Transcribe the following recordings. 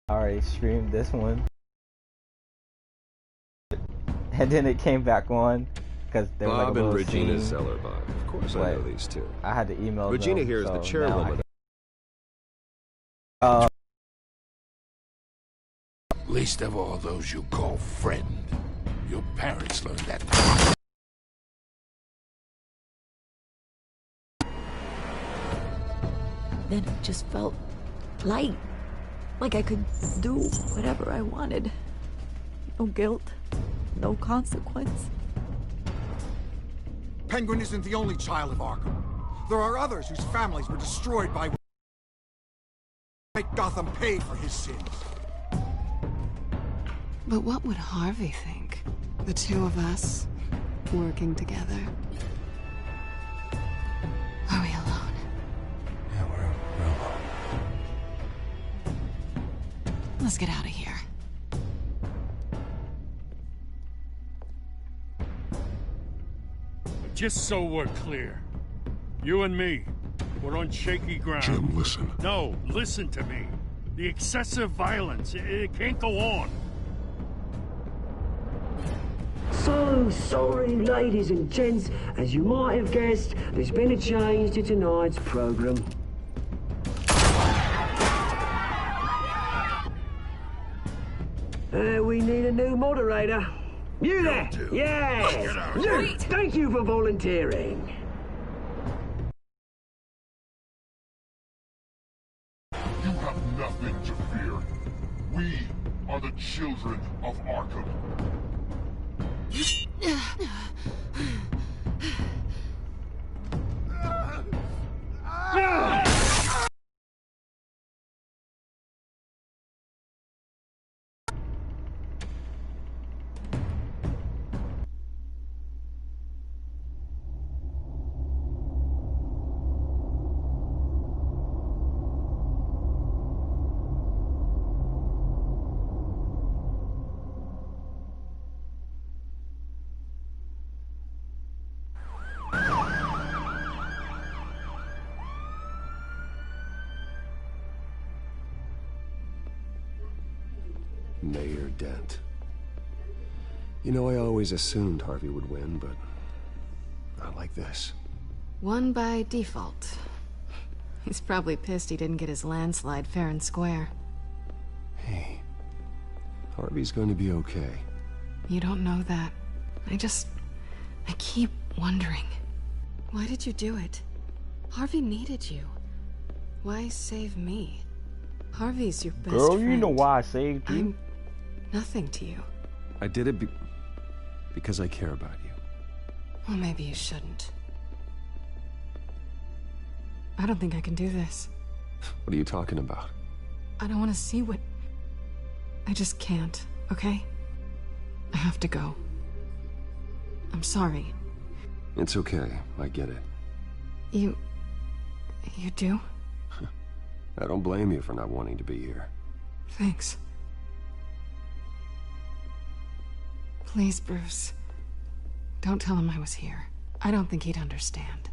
I already streamed this one, and then it came back on because there was like a Bob and little Regina scene, Zellerbach. Of course I know these two. I had to email Regina them, here is so the now I chairwoman. can- Least of all those you call friend. Your parents learned that. Then it just felt light. Like I could do whatever I wanted. No guilt, no consequence. Penguin isn't the only child of Arkham. There are others whose families were destroyed by... Make Gotham pay for his sins. But what would Harvey think? The two of us, working together. Are we alone? Yeah, we're alone. Let's get out of here. Just so we're clear, you and me, we're on shaky ground. Jim, listen. No, listen to me. The excessive violence, it can't go on. So sorry, ladies and gents. As you might have guessed, there's been a change to tonight's program. We need a new moderator. You there? Yes! You! Thank you for volunteering. You have nothing to fear. We are the children of Arkham. Mayor Dent. You know, I always assumed Harvey would win, but not like this. Won by default. He's probably pissed he didn't get his landslide fair and square. Hey, Harvey's going to be okay. You don't know that. I keep wondering. Why did you do it? Harvey needed you. Why save me? Harvey's your best Girl, friend. you know why I saved you. I'm nothing to you. I did it because I care about you. Well, maybe you shouldn't. I don't think I can do this. What are you talking about? I don't want to see what... I just can't, okay? I have to go. I'm sorry. It's okay. I get it. You do? I don't blame you for not wanting to be here. Thanks. Please, Bruce. Don't tell him I was here. I don't think he'd understand.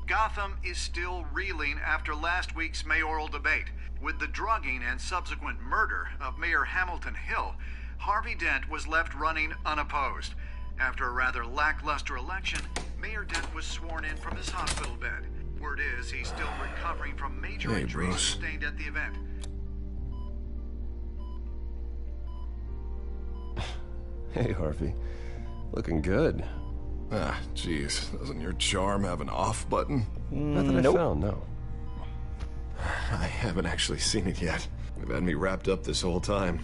Gotham is still reeling after last week's mayoral debate. With the drugging and subsequent murder of Mayor Hamilton Hill, Harvey Dent was left running unopposed. After a rather lackluster election, Mayor Dent was sworn in from his hospital bed. Word is he's still recovering from major injuries sustained at the event. Hey, Harvey. Looking good. Ah, jeez. Doesn't your charm have an off button? Not that I found, no. I haven't actually seen it yet. They've had me wrapped up this whole time.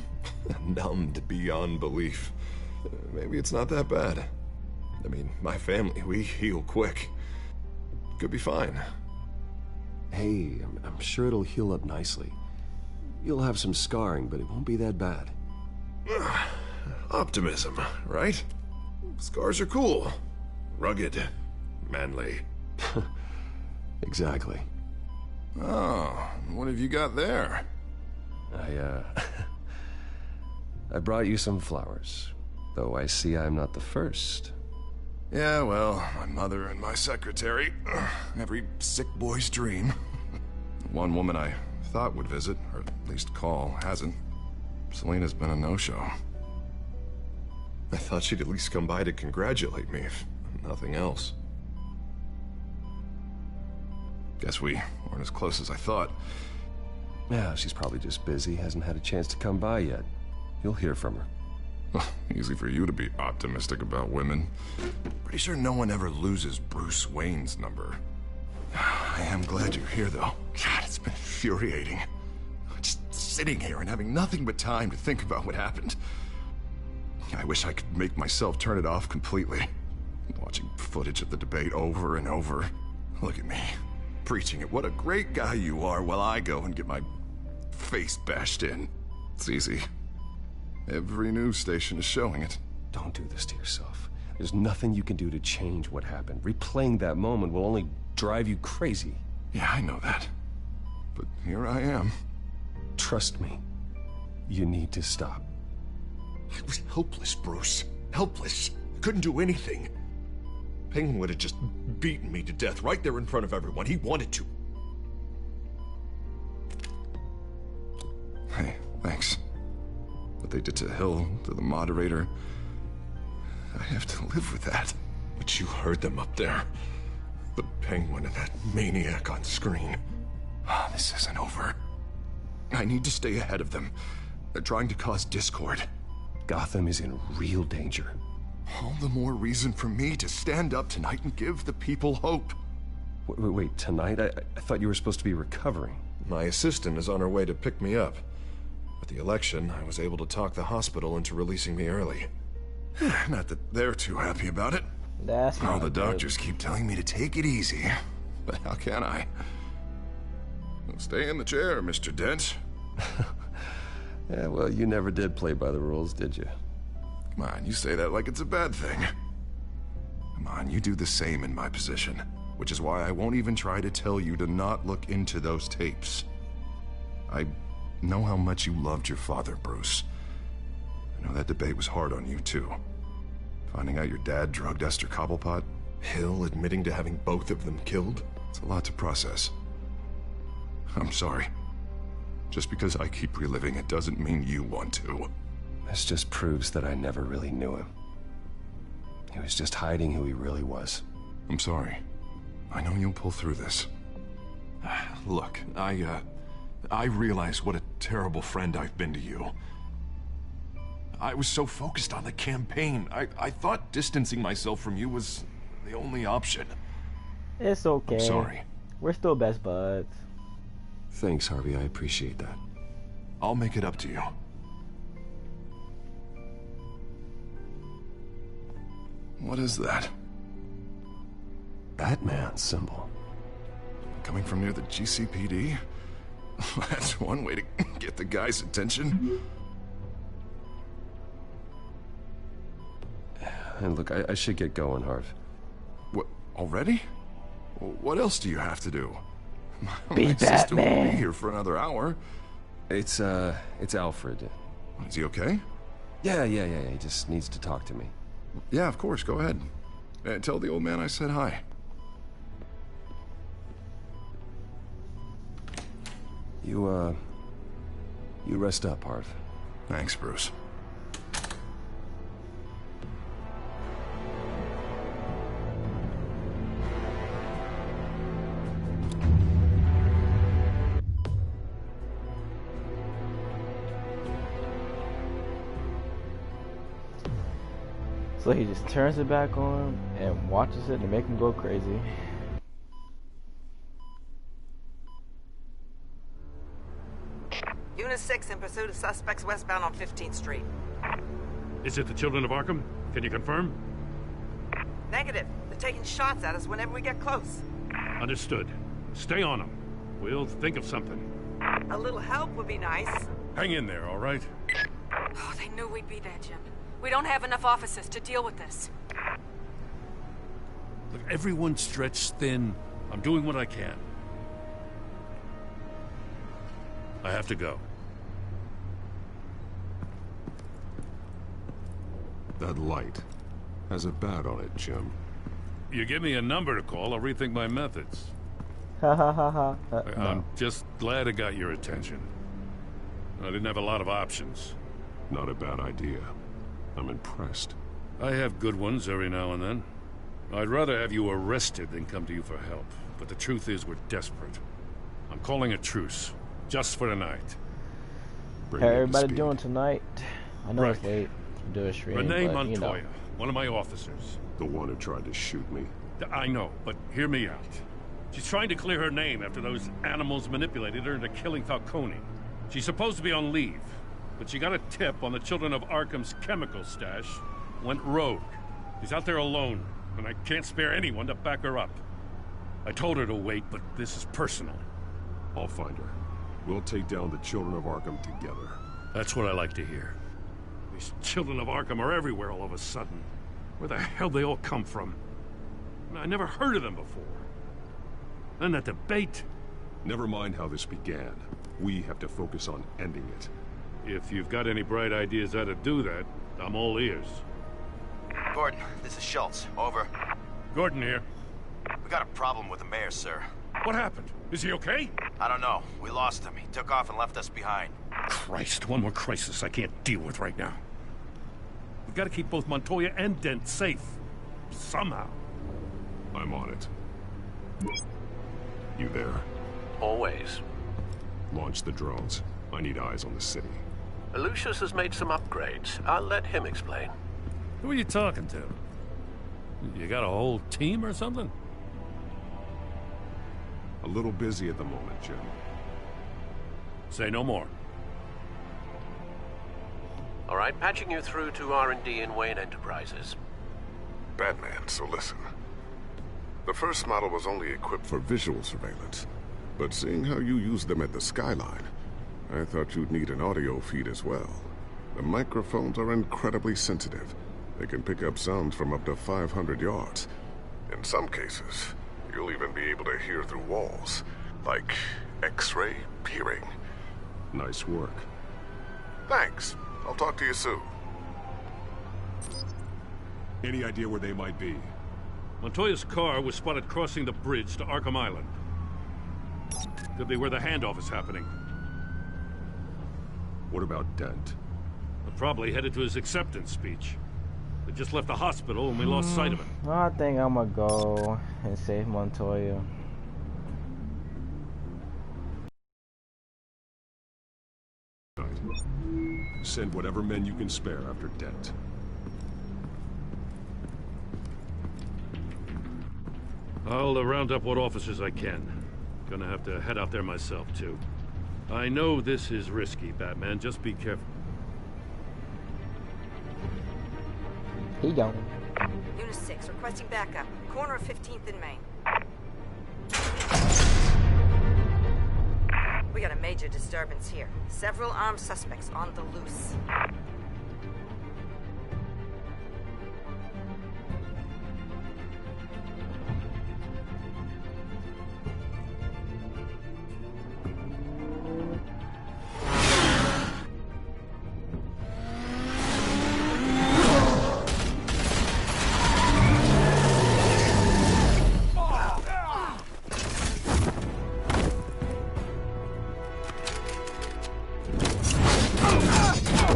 Numbed beyond belief. Maybe it's not that bad. I mean, my family, we heal quick. Could be fine. Hey, I'm sure it'll heal up nicely. You'll have some scarring, but it won't be that bad. Optimism, right? Scars are cool. Rugged. Manly. Exactly. Oh, what have you got there? I brought you some flowers. Though I see I'm not the first. Yeah, well, my mother and my secretary. Every sick boy's dream. One woman I thought would visit, or at least call, hasn't. Selena's been a no-show. I thought she'd at least come by to congratulate me, if nothing else. Guess we weren't as close as I thought. Yeah, she's probably just busy, hasn't had a chance to come by yet. You'll hear from her. Easy for you to be optimistic about women. Pretty sure no one ever loses Bruce Wayne's number. I am glad you're here, though. God, it's been infuriating. Just sitting here and having nothing but time to think about what happened. I wish I could make myself turn it off completely. Watching footage of the debate over and over. Look at me, preaching at what a great guy you are while I go and get my face bashed in. It's easy. Every news station is showing it. Don't do this to yourself. There's nothing you can do to change what happened. Replaying that moment will only drive you crazy. Yeah, I know that. But here I am. Trust me. You need to stop. I was helpless, Bruce. Helpless. I couldn't do anything. Penguin would have just beaten me to death right there in front of everyone. He wanted to. Hey, thanks. What they did to Hill, to the moderator, I have to live with that. But you heard them up there. The Penguin and that maniac on screen. This isn't over. I need to stay ahead of them. They're trying to cause discord. Gotham is in real danger. All the more reason for me to stand up tonight and give the people hope. Wait, tonight? I thought you were supposed to be recovering. My assistant is on her way to pick me up. At the election, I was able to talk the hospital into releasing me early. Not that they're too happy about it. That's All not the good. doctors keep telling me to take it easy. But how can I? Well, stay in the chair, Mr. Dent. Yeah, well, you never did play by the rules, did you? Come on, you say that like it's a bad thing. Come on, you do the same in my position. Which is why I won't even try to tell you to not look into those tapes. I know how much you loved your father, Bruce. I know that debate was hard on you, too. Finding out your dad drugged Esther Cobblepot, Hill admitting to having both of them killed, it's a lot to process. I'm sorry. Just because I keep reliving it doesn't mean you want to. This just proves that I never really knew him. He was just hiding who he really was. I'm sorry. I know you'll pull through this. Look, I realize what a terrible friend I've been to you. I was so focused on the campaign. I thought distancing myself from you was the only option. It's okay. I'm sorry. We're still best buds. Thanks, Harvey. I appreciate that. I'll make it up to you. What is that? Batman symbol. Coming from near the GCPD? That's one way to get the guy's attention. And look, I should get going, Harv. What, already? What else do you have to do? Be My sister won't Batman. be here for another hour. It's Alfred. Is he okay? Yeah. He just needs to talk to me. Yeah, of course. Go ahead. Tell the old man I said hi. You rest up, Harv. Thanks, Bruce. So he just turns it back on and watches it to make him go crazy. Unit 6 in pursuit of suspects westbound on 15th Street. Is it the children of Arkham? Can you confirm? Negative. They're taking shots at us whenever we get close. Understood. Stay on them. We'll think of something. A little help would be nice. Hang in there, all right? Oh, they knew we'd be there, Jim. We don't have enough officers to deal with this. Look, everyone's stretched thin. I'm doing what I can. I have to go. That light has a bat on it, Jim. You give me a number to call, I'll rethink my methods. Ha ha ha ha. I'm just glad I got your attention. I didn't have a lot of options. Not a bad idea. I'm impressed. I have good ones every now and then. I'd rather have you arrested than come to you for help. But the truth is, we're desperate. I'm calling a truce, just for tonight. How everybody doing tonight? I know it's late to do a stream, Renee but, Montoya, one of my officers. The one who tried to shoot me. I know, but hear me out. She's trying to clear her name after those animals manipulated her into killing Falcone. She's supposed to be on leave, but she got a tip on the Children of Arkham's chemical stash, went rogue. She's out there alone, and I can't spare anyone to back her up. I told her to wait, but this is personal. I'll find her. We'll take down the Children of Arkham together. That's what I like to hear. These Children of Arkham are everywhere all of a sudden. Where the hell they all come from? I never heard of them before. Then that debate. Never mind how this began. We have to focus on ending it. If you've got any bright ideas how to do that, I'm all ears. Gordon, this is Schultz. Over. Gordon here. We got a problem with the mayor, sir. What happened? Is he okay? I don't know. We lost him. He took off and left us behind. Christ, one more crisis I can't deal with right now. We've got to keep both Montoya and Dent safe. Somehow. I'm on it. You there? Always. Launch the drones. I need eyes on the city. Lucius has made some upgrades. I'll let him explain. Who are you talking to? You got a whole team or something? A little busy at the moment, Jim. Say no more. All right, patching you through to R&D in Wayne Enterprises. Batman, so listen. The first model was only equipped for visual surveillance, but seeing how you use them at the Skyline, I thought you'd need an audio feed as well. The microphones are incredibly sensitive. They can pick up sounds from up to 500 yards. In some cases, you'll even be able to hear through walls, like X-ray peering. Nice work. Thanks. I'll talk to you soon. Any idea where they might be? Montoya's car was spotted crossing the bridge to Arkham Island. Could be where the handoff is happening. What about Dent? They're probably headed to his acceptance speech. They just left the hospital and we lost sight of him. I think I'm gonna go and save Montoya. Send whatever men you can spare after Dent. I'll round up what officers I can. Gonna have to head out there myself, too. I know this is risky, Batman. Just be careful. He gone. Unit 6, requesting backup. Corner of 15th and Main. We got a major disturbance here. Several armed suspects on the loose.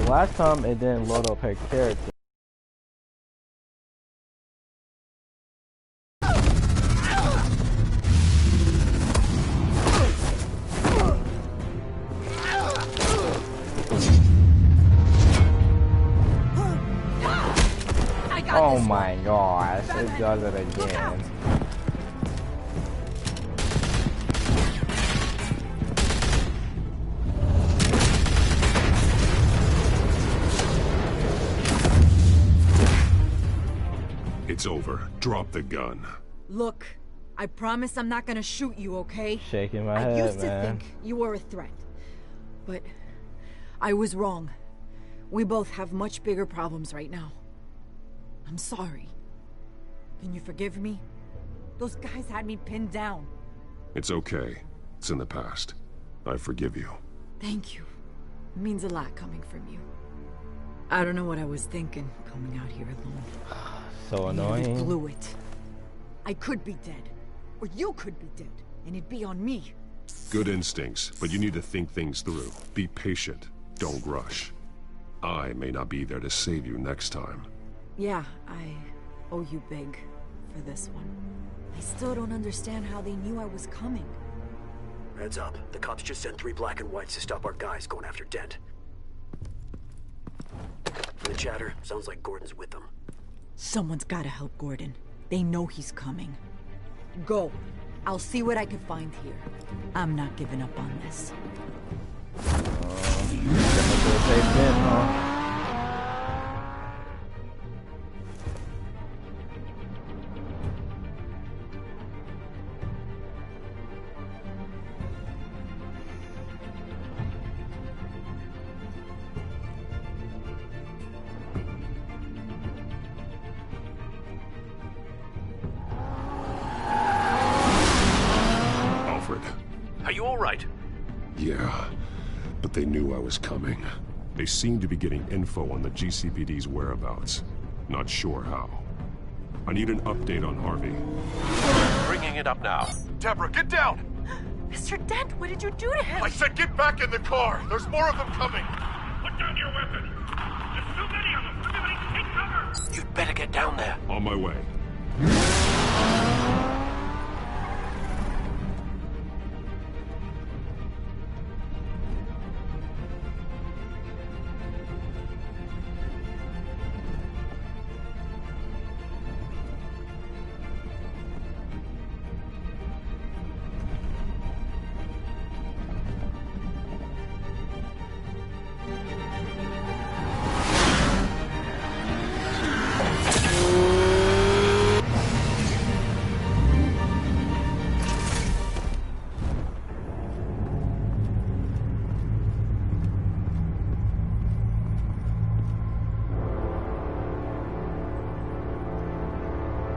Last time it didn't load up her character. Oh my gosh, it does it again. It's over. Drop the gun. Look, I promise I'm not gonna shoot you, okay? Shaking my head, I used to man. think you were a threat. But I was wrong. We both have much bigger problems right now. I'm sorry. Can you forgive me? Those guys had me pinned down. It's okay. It's in the past. I forgive you. Thank you. It means a lot coming from you. I don't know what I was thinking, coming out here alone. So I annoying. blew it. I could be dead. Or you could be dead. and it'd be on me. Good instincts, but you need to think things through. Be patient. Don't rush. I may not be there to save you next time. Yeah, I owe you big for this one. I still don't understand how they knew I was coming. Heads up. The cops just sent 3 black and whites to stop our guys going after Dent. From the chatter, sounds like Gordon's with them. Someone's gotta help Gordon. They know he's coming. Go. I'll see what I can find here. I'm not giving up on this. Are you all right? Yeah, but they knew I was coming. They seem to be getting info on the GCPD's whereabouts. Not sure how. I need an update on Harvey. Bringing it up now. Deborah, get down! Mr. Dent, what did you do to him? I said get back in the car! There's more of them coming! Put down your weapon! There's too many of them! Everybody take cover! You'd better get down there. On my way.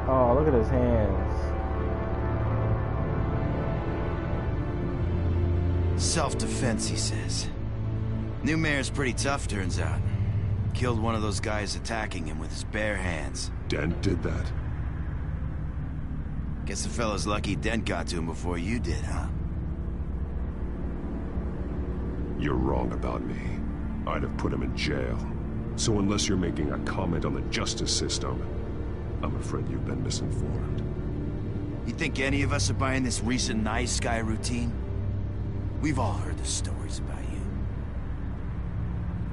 Oh, look at his hands. Self-defense, he says. New mayor's pretty tough, turns out. Killed one of those guys attacking him with his bare hands. Dent did that? Guess the fella's lucky Dent got to him before you did, huh? You're wrong about me. I'd have put him in jail. So unless you're making a comment on the justice system, I'm afraid you've been misinformed. You think any of us are buying this recent nice guy routine? We've all heard the stories about you.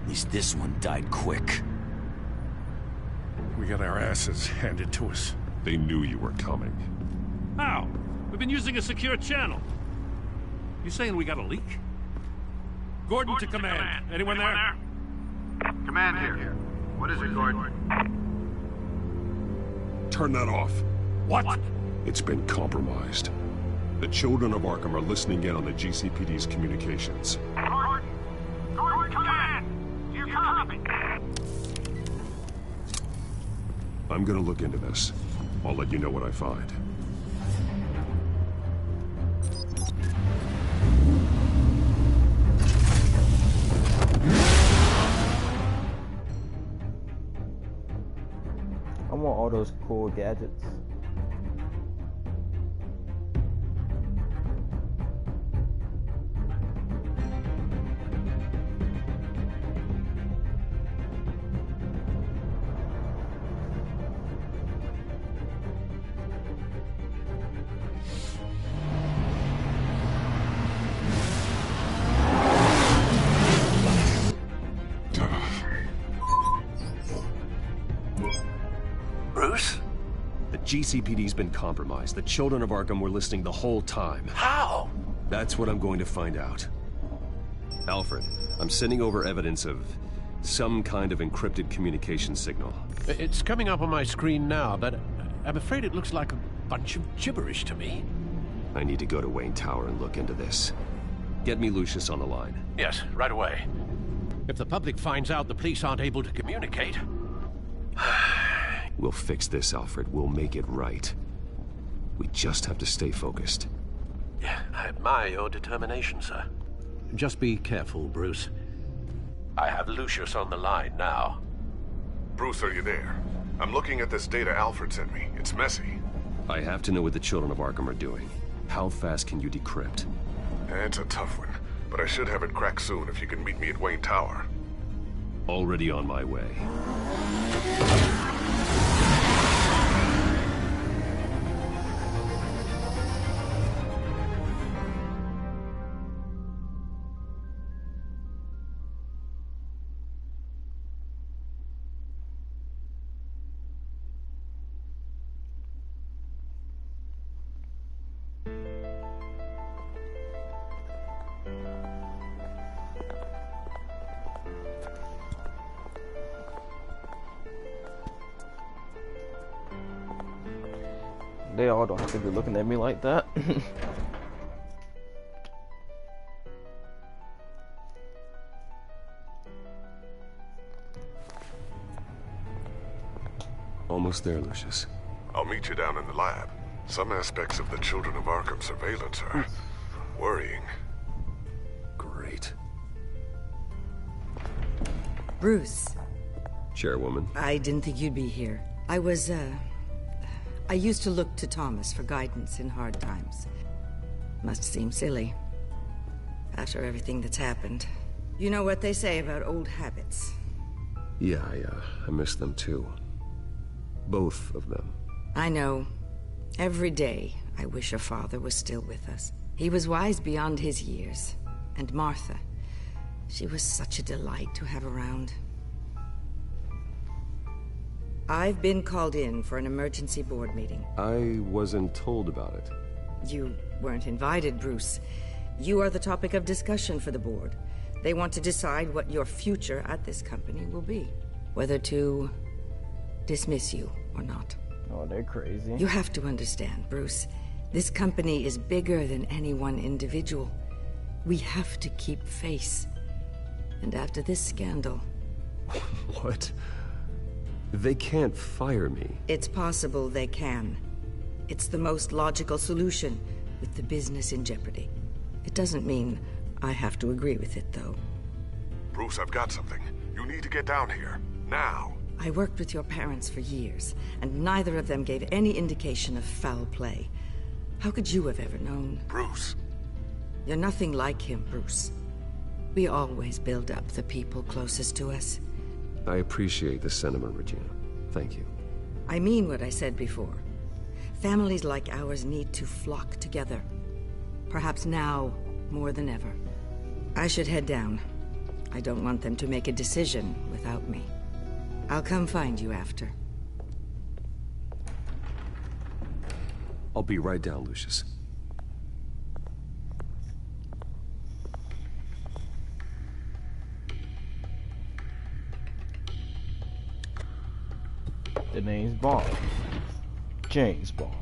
At least this one died quick. We got our asses handed to us. They knew you were coming. How? We've been using a secure channel. You saying we got a leak? Gordon to command. Anyone there? Command here. What is it, Gordon? Turn that off. What? It's been compromised. The children of Arkham are listening in on the GCPD's communications. Gordon! Gordon, command! Do you copy? I'm gonna look into this. I'll let you know what I find. I want all those cool gadgets. GCPD's been compromised. The children of Arkham were listening the whole time. How? That's what I'm going to find out. Alfred, I'm sending over evidence of some kind of encrypted communication signal. It's coming up on my screen now, but I'm afraid it looks like a bunch of gibberish to me. I need to go to Wayne Tower and look into this. Get me Lucius on the line. Yes, right away. If the public finds out the police aren't able to communicate... We'll fix this, Alfred. We'll make it right. We just have to stay focused. Yeah, I admire your determination, sir. Just be careful, Bruce. I have Lucius on the line now. Bruce, are you there? I'm looking at this data Alfred sent me. It's messy. I have to know what the children of Arkham are doing. How fast can you decrypt? It's a tough one, but I should have it cracked soon if you can meet me at Wayne Tower. Already on my way. They all don't have to be looking at me like that. Almost there, Lucius. I'll meet you down in the lab. Some aspects of the Children of Arkham surveillance are worrying. Great. Bruce. Chairwoman. I didn't think you'd be here. I used to look to Thomas for guidance in hard times. Must seem silly. After everything that's happened. You know what they say about old habits. Yeah, I miss them too. Both of them. I know. Every day, I wish a father was still with us. He was wise beyond his years. And Martha, she was such a delight to have around. I've been called in for an emergency board meeting. I wasn't told about it. You weren't invited, Bruce. You are the topic of discussion for the board. They want to decide what your future at this company will be. Whether to dismiss you or not. Oh, they're crazy. You have to understand, Bruce. This company is bigger than any one individual. We have to keep face. And after this scandal... What? They can't fire me. It's possible they can. It's the most logical solution, with the business in jeopardy. It doesn't mean I have to agree with it, though. Bruce, I've got something. You need to get down here. Now. I worked with your parents for years, and neither of them gave any indication of foul play. How could you have ever known? Bruce. You're nothing like him, Bruce. We always build up the people closest to us. I appreciate the sentiment, Regina. Thank you. I mean what I said before. Families like ours need to flock together. Perhaps now, more than ever. I should head down. I don't want them to make a decision without me. I'll come find you after. I'll be right down, Lucius. The name's Bond. James Bond.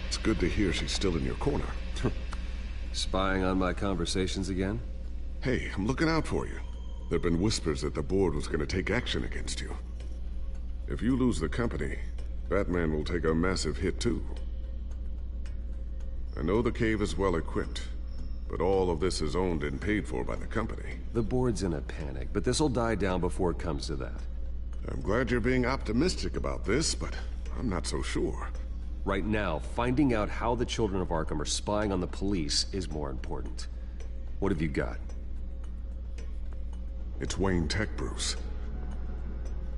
It's good to hear she's still in your corner. Spying on my conversations again? Hey, I'm looking out for you. There've been whispers that the board was going to take action against you. If you lose the company, Batman will take a massive hit too. I know the cave is well equipped, but all of this is owned and paid for by the company. The board's in a panic, but this'll die down before it comes to that. I'm glad you're being optimistic about this, but I'm not so sure. Right now, finding out how the Children of Arkham are spying on the police is more important. What have you got? It's Wayne Tech, Bruce.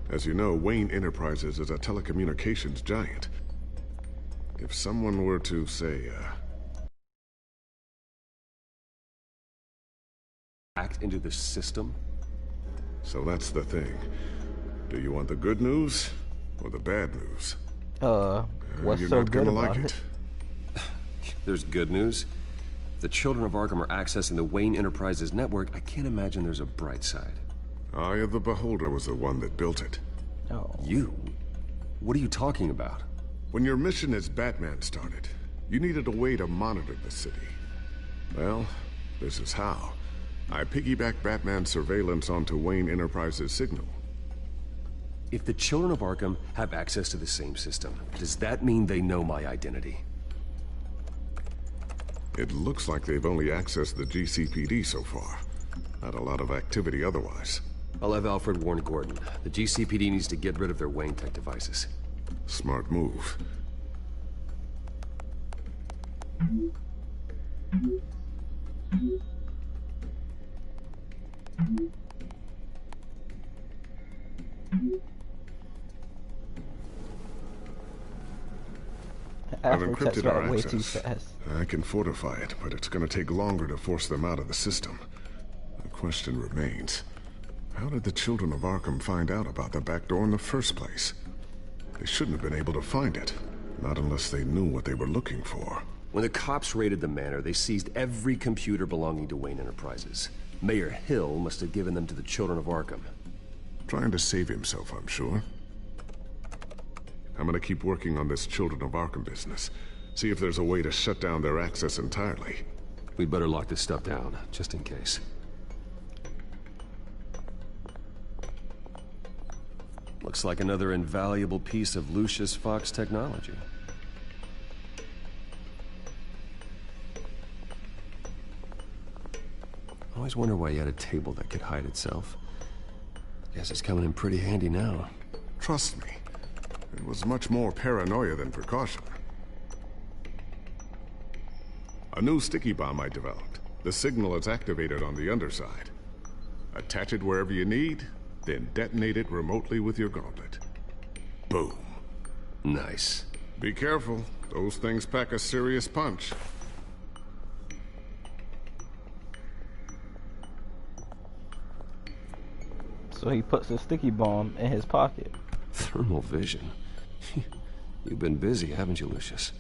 As you know, Wayne Enterprises is a telecommunications giant. If someone were to, say, Act into the system? So that's the thing. Do you want the good news, or the bad news? What's You're so not good gonna about like it? There's good news. If the children of Arkham are accessing the Wayne Enterprises network, I can't imagine there's a bright side. Eye of the Beholder was the one that built it. Oh. You? What are you talking about? When your mission as Batman started, you needed a way to monitor the city. Well, this is how. I piggybacked Batman's surveillance onto Wayne Enterprises' signal. If the children of Arkham have access to the same system, does that mean they know my identity? It looks like they've only accessed the GCPD so far. Not a lot of activity otherwise. I'll have Alfred warn Gordon. The GCPD needs to get rid of their Wayne Tech devices. Smart move. I've encrypted our way too access. fast. I can fortify it, but it's gonna take longer to force them out of the system. The question remains, how did the children of Arkham find out about the back door in the first place? They shouldn't have been able to find it, not unless they knew what they were looking for. When the cops raided the manor, they seized every computer belonging to Wayne Enterprises. Mayor Hill must have given them to the children of Arkham. Trying to save himself, I'm sure. I'm gonna keep working on this Children of Arkham business. See if there's a way to shut down their access entirely. We'd better lock this stuff down, just in case. Looks like another invaluable piece of Lucius Fox technology. I always wonder why you had a table that could hide itself. Guess it's coming in pretty handy now. Trust me, it was much more paranoia than precaution. A new sticky bomb I developed. The signal is activated on the underside. Attach it wherever you need, then detonate it remotely with your gauntlet. Boom. Nice. Be careful. Those things pack a serious punch. So he puts a sticky bomb in his pocket. Thermal vision. You've been busy, haven't you, Lucius?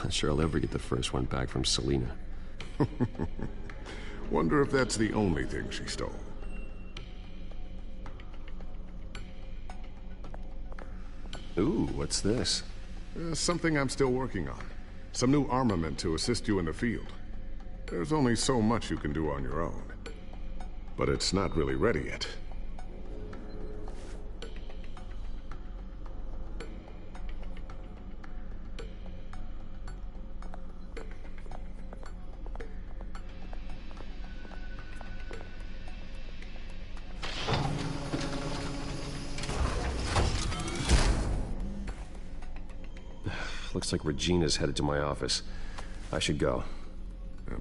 Not sure I'll ever get the first one back from Selina. Wonder if that's the only thing she stole. Ooh, what's this? Something I'm still working on. Some new armament to assist you in the field. There's only so much you can do on your own. But it's not really ready yet. Looks like Regina's headed to my office. I should go.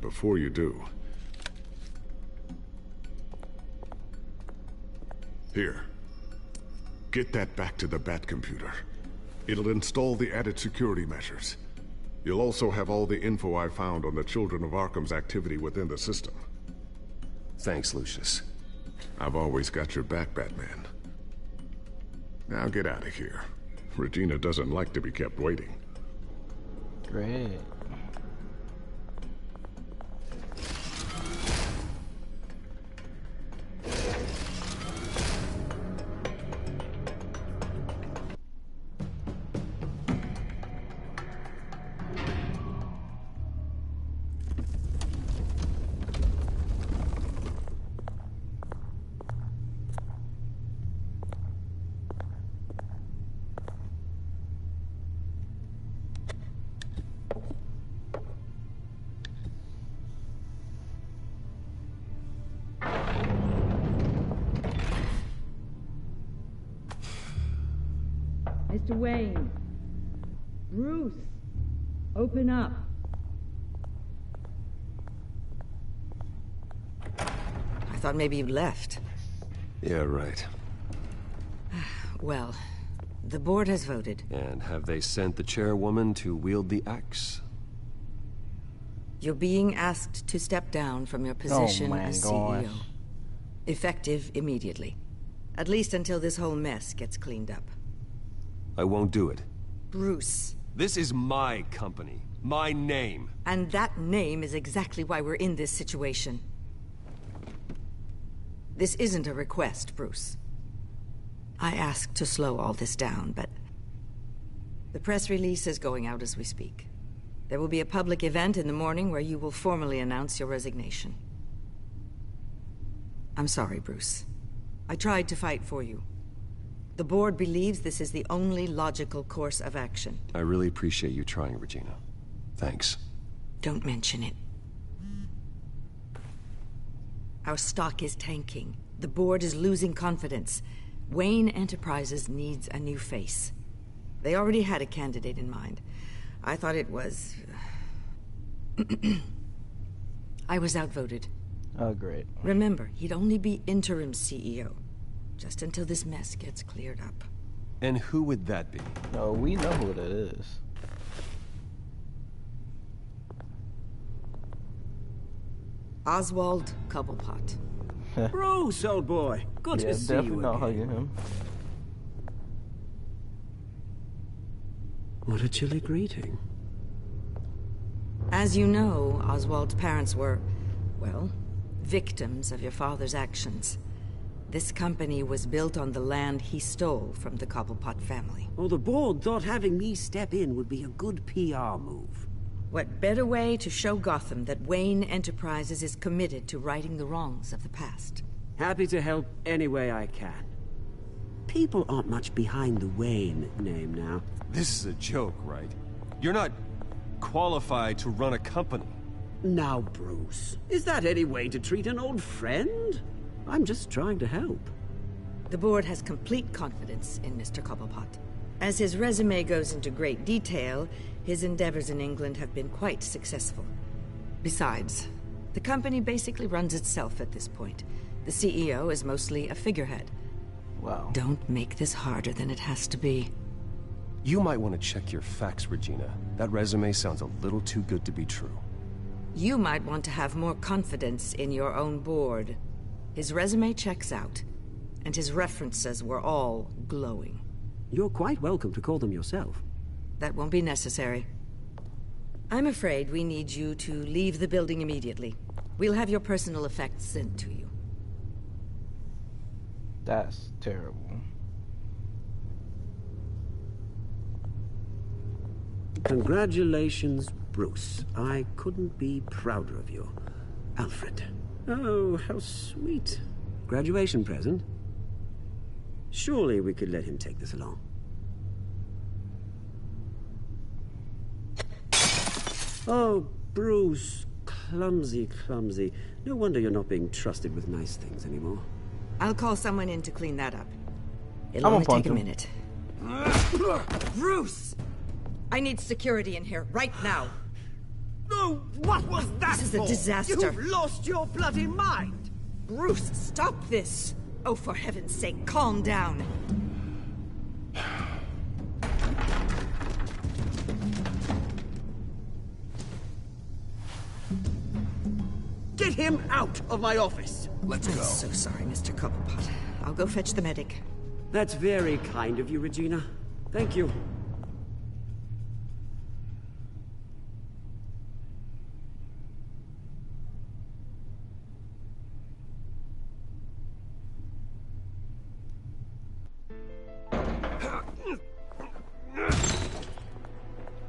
Before you do... Here. Get that back to the Bat computer. It'll install the added security measures. You'll also have all the info I found on the Children of Arkham's activity within the system. Thanks, Lucius. I've always got your back, Batman. Now get out of here. Regina doesn't like to be kept waiting. Great. Mr. Wayne. Bruce. Open up. I thought maybe you left. Yeah, right. Well, the board has voted. And have they sent the chairwoman to wield the axe? You're being asked to step down from your position as CEO. Effective immediately. At least until this whole mess gets cleaned up. I won't do it. Bruce. This is my company. My name. And that name is exactly why we're in this situation. This isn't a request, Bruce. I asked to slow all this down, but... the press release is going out as we speak. There will be a public event in the morning where you will formally announce your resignation. I'm sorry, Bruce. I tried to fight for you. The board believes this is the only logical course of action. I really appreciate you trying, Regina. Thanks. Don't mention it. Our stock is tanking. The board is losing confidence. Wayne Enterprises needs a new face. They already had a candidate in mind. I thought it was... I was outvoted. Oh, great. Remember, he'd only be interim CEO. Just until this mess gets cleared up. And who would that be? No, we know who that is. Oswald Cobblepot. Bruce, old boy. Good to see you definitely not hugging him. What a chilly greeting. As you know, Oswald's parents were, well, victims of your father's actions. This company was built on the land he stole from the Cobblepot family. Well, the board thought having me step in would be a good PR move. What better way to show Gotham that Wayne Enterprises is committed to righting the wrongs of the past? Happy to help any way I can. People aren't much behind the Wayne name now. This is a joke, right? You're not qualified to run a company. Now, Bruce, is that any way to treat an old friend? I'm just trying to help. The board has complete confidence in Mr. Cobblepot. As his resume goes into great detail, his endeavors in England have been quite successful. Besides, the company basically runs itself at this point. The CEO is mostly a figurehead. Wow. Don't make this harder than it has to be. You might want to check your facts, Regina. That resume sounds a little too good to be true. You might want to have more confidence in your own board. His resume checks out, and his references were all glowing. You're quite welcome to call them yourself. That won't be necessary. I'm afraid we need you to leave the building immediately. We'll have your personal effects sent to you. That's terrible. Congratulations, Bruce. I couldn't be prouder of you. Alfred. Oh, how sweet. Graduation present? Surely we could let him take this along. Oh, Bruce. Clumsy, clumsy. No wonder you're not being trusted with nice things anymore. I'll call someone in to clean that up. It'll I'm only gonna take a punch minute. Bruce! I need security in here, right now. No, what was that This is a for? disaster. You've lost your bloody mind! Bruce, stop this! Oh, for heaven's sake, calm down. Get him out of my office! Let's go. I'm so sorry, Mr. Cobblepot. I'll go fetch the medic. That's very kind of you, Regina. Thank you.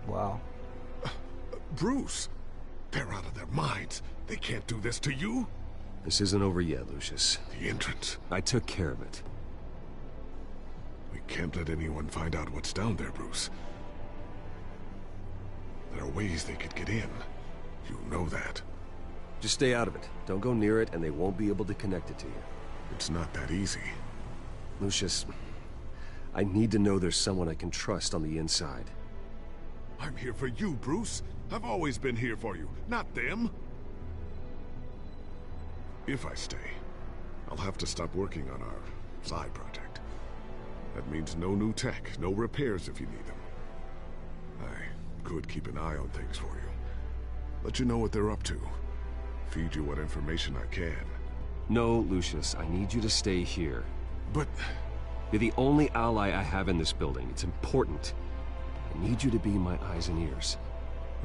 Wow. Bruce, they're out of their minds. They can't do this to you. This isn't over yet, Lucius. The entrance. I took care of it. We can't let anyone find out what's down there, Bruce. There are ways they could get in. You know that. Just stay out of it. Don't go near it, and they won't be able to connect it to you. It's not that easy. Lucius, I need to know there's someone I can trust on the inside. I'm here for you, Bruce. I've always been here for you, not them. If I stay, I'll have to stop working on our side project. That means no new tech, no repairs if you need them. I could keep an eye on things for you. Let you know what they're up to. Feed you what information I can. No, Lucius, I need you to stay here. But... You're the only ally I have in this building. It's important. I need you to be my eyes and ears.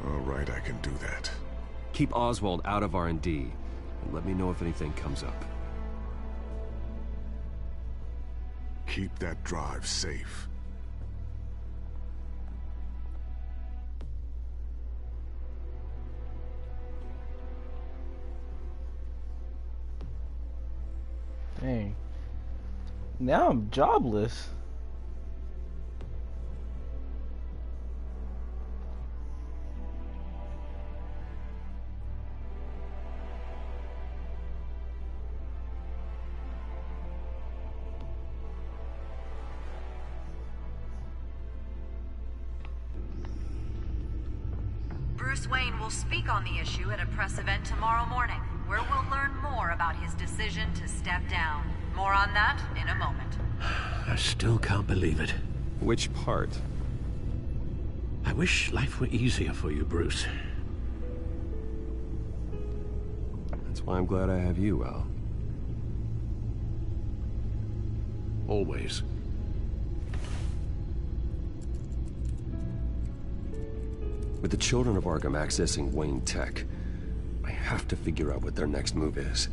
All right, I can do that. Keep Oswald out of R&D, and let me know if anything comes up. Keep that drive safe. Dang. Now I'm jobless. Bruce Wayne will speak on the issue at a press event tomorrow morning, where we'll learn more about his decision to step down. More on that in a moment. I still can't believe it. Which part? I wish life were easier for you, Bruce. That's why I'm glad I have you, Al. Always. With the children of Arkham accessing Wayne Tech, I have to figure out what their next move is.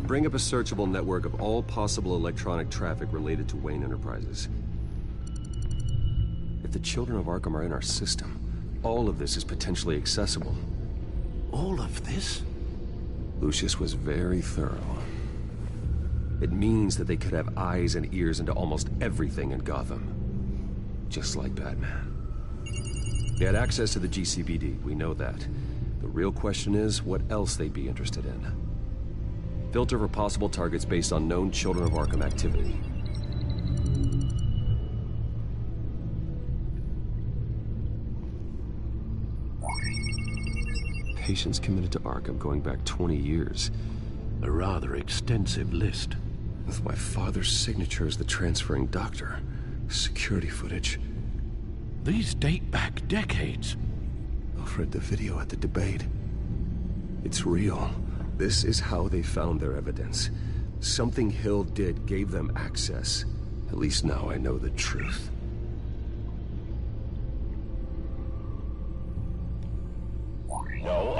Bring up a searchable network of all possible electronic traffic related to Wayne Enterprises. If the children of Arkham are in our system, all of this is potentially accessible. All of this? Lucius was very thorough. It means that they could have eyes and ears into almost everything in Gotham. Just like Batman. They had access to the GCPD, we know that. The real question is, what else they'd be interested in. Filter for possible targets based on known Children of Arkham activity. Patients committed to Arkham going back 20 years. A rather extensive list. With my father's signature as the transferring doctor. Security footage. These date back decades. Alfred, the video at the debate. It's real. This is how they found their evidence. Something Hill did gave them access. At least now I know the truth. No,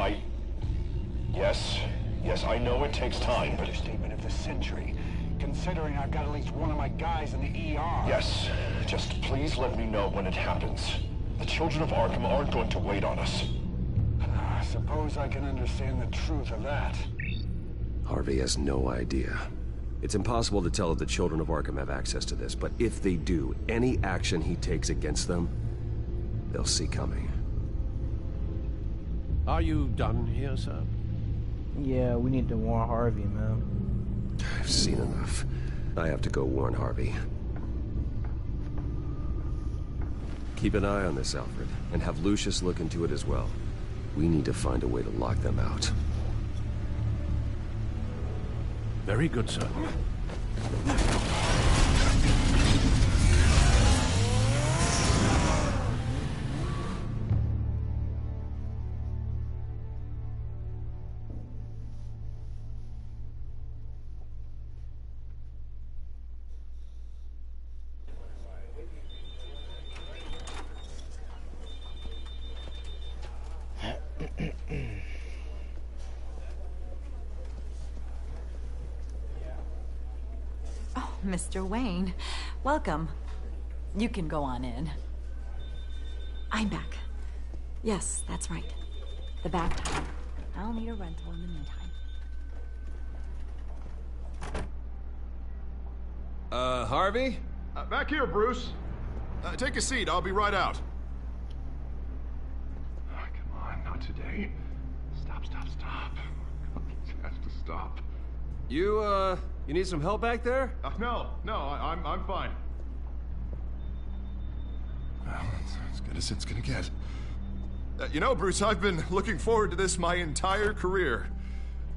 Yes, I know it takes time, but... Understatement of the century, considering I've got at least one of my guys in the ER. Yes, just please let me know when it happens. The children of Arkham aren't going to wait on us. I suppose I can understand the truth of that. Harvey has no idea. It's impossible to tell if the children of Arkham have access to this, but if they do, any action he takes against them, they'll see coming. Are you done here, sir? Yeah, we need to warn Harvey, man. I've seen enough. I have to go warn Harvey. Keep an eye on this, Alfred, and have Lucius look into it as well. We need to find a way to lock them out. Very good, sir. Mr. Wayne, welcome. You can go on in. I'm back. Yes, that's right. The back tire. I'll need a rental in the meantime. Harvey? Back here, Bruce. Take a seat. I'll be right out. Oh, come on, not today. Stop. It has to stop. You need some help back there? No, I'm fine. Well, it's as good as it's gonna get. You know, Bruce, I've been looking forward to this my entire career.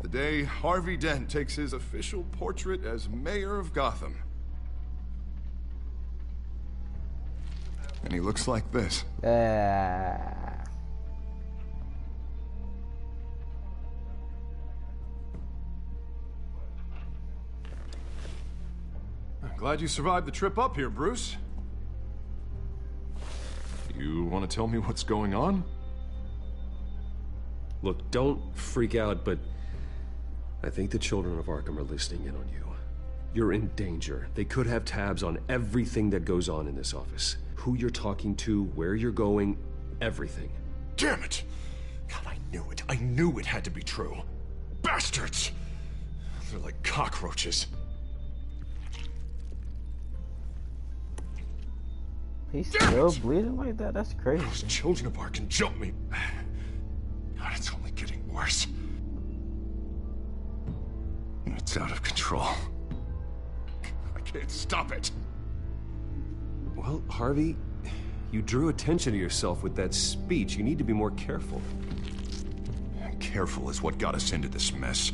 The day Harvey Dent takes his official portrait as mayor of Gotham. And he looks like this. I'm glad you survived the trip up here, Bruce. You want to tell me what's going on? Look, don't freak out, but I think the children of Arkham are listening in on you. You're in danger. They could have tabs on everything that goes on in this office. Who you're talking to, where you're going, everything. Damn it! God, I knew it. I knew it had to be true. Bastards! They're like cockroaches. He's still bleeding like that? That's crazy. Those children of Arkham jumped me. God, it's only getting worse. It's out of control. I can't stop it. Well, Harvey, you drew attention to yourself with that speech. You need to be more careful. Careful is what got us into this mess.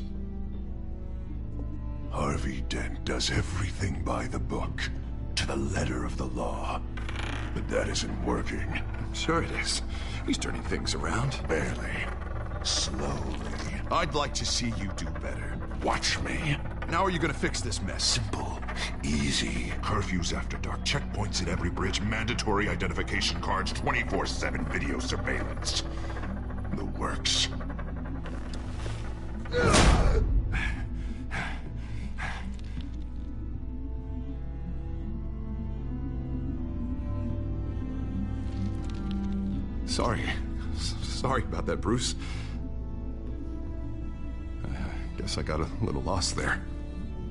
Harvey Dent does everything by the book, to the letter of the law. But that isn't working. Sure it is. He's turning things around. Barely. Slowly. I'd like to see you do better. Watch me. And how are you gonna fix this mess? Simple. Easy. Curfews after dark, checkpoints at every bridge, mandatory identification cards, 24/7 video surveillance. The works. Sorry about that, Bruce. Guess I got a little lost there.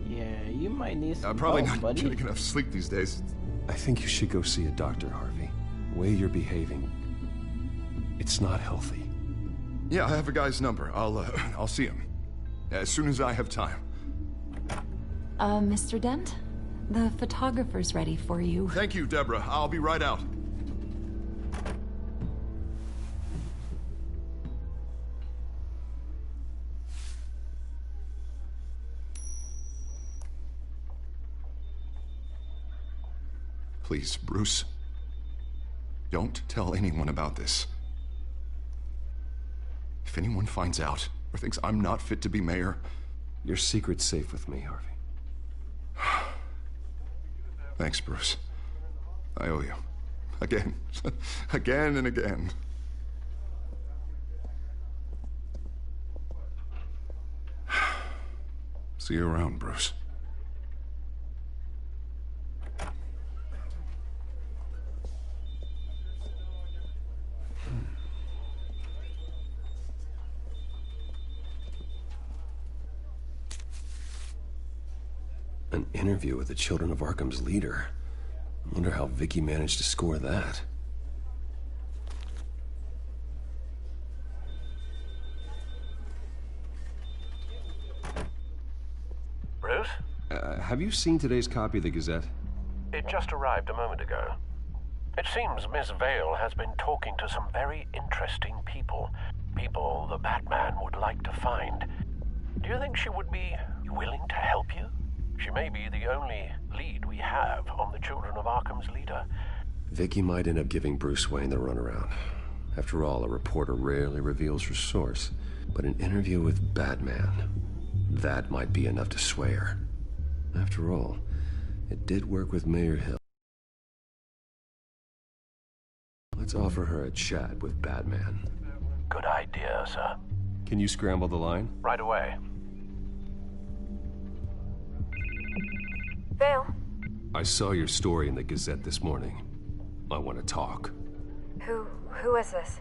Yeah, you might need some I'm probably help, not buddy. getting enough sleep these days. I think you should go see a doctor, Harvey. The way you're behaving, it's not healthy. Yeah, I have a guy's number. I'll see him as soon as I have time. Mr. Dent? The photographer's ready for you. Thank you, Deborah. I'll be right out. Please, Bruce. Don't tell anyone about this. If anyone finds out or thinks I'm not fit to be mayor... Your secret's safe with me, Harvey. Thanks, Bruce. I owe you. Again. Again and again. See you around, Bruce. An interview with the Children of Arkham's leader. I wonder how Vicky managed to score that. Bruce? Have you seen today's copy of the Gazette? It just arrived a moment ago. It seems Miss Vale has been talking to some very interesting people. People the Batman would like to find. Do you think she would be willing to help you? She may be the only lead we have on the Children of Arkham's leader. Vicky might end up giving Bruce Wayne the runaround. After all, a reporter rarely reveals her source. But an interview with Batman, that might be enough to sway her. After all, it did work with Mayor Hill. Let's offer her a chat with Batman. Good idea, sir. Can you scramble the line? Right away. Vale? I saw your story in the Gazette this morning. I want to talk. Who is this?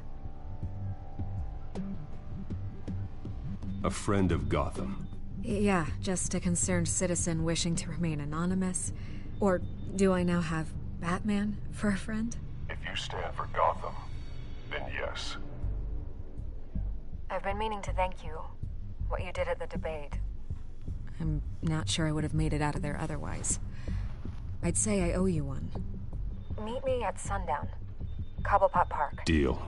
A friend of Gotham. Yeah, just a concerned citizen wishing to remain anonymous. Or do I now have Batman for a friend? If you stand for Gotham, then yes. I've been meaning to thank you. What you did at the debate. I'm not sure I would have made it out of there otherwise. I'd say I owe you one. Meet me at sundown. Cobblepot Park. Deal.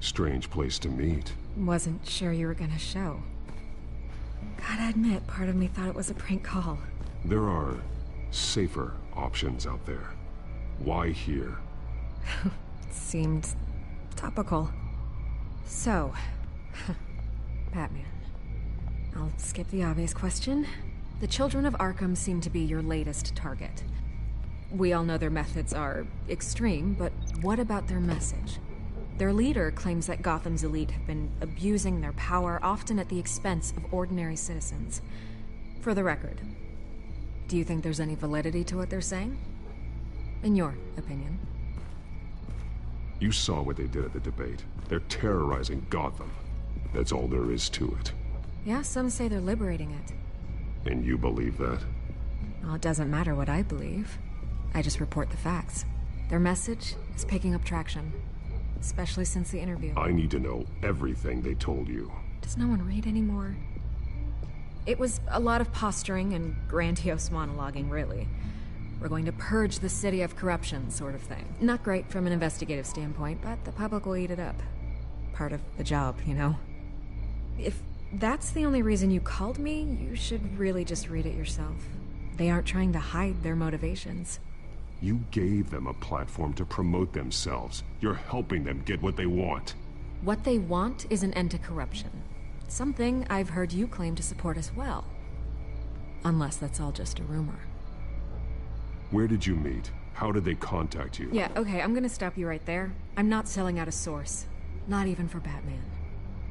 Strange place to meet. Wasn't sure you were gonna show. Gotta admit, part of me thought it was a prank call. There are safer options out there. Why here? Seemed topical. So, Batman. I'll skip the obvious question. The Children of Arkham seem to be your latest target. We all know their methods are extreme, but what about their message? Their leader claims that Gotham's elite have been abusing their power, often at the expense of ordinary citizens. For the record, do you think there's any validity to what they're saying? In your opinion? You saw what they did at the debate. They're terrorizing Gotham. That's all there is to it. Yeah, some say they're liberating it. And you believe that? Well, it doesn't matter what I believe. I just report the facts. Their message is picking up traction. Especially since the interview. I need to know everything they told you. Does no one read anymore? It was a lot of posturing and grandiose monologuing, really. We're going to purge the city of corruption, sort of thing. Not great from an investigative standpoint, but the public will eat it up. Part of the job, you know? If that's the only reason you called me, you should really just read it yourself. They aren't trying to hide their motivations. You gave them a platform to promote themselves. You're helping them get what they want. What they want is an end to corruption. Something I've heard you claim to support as well. Unless that's all just a rumor. Where did you meet? How did they contact you? Yeah, okay, I'm gonna stop you right there. I'm not selling out a source. Not even for Batman.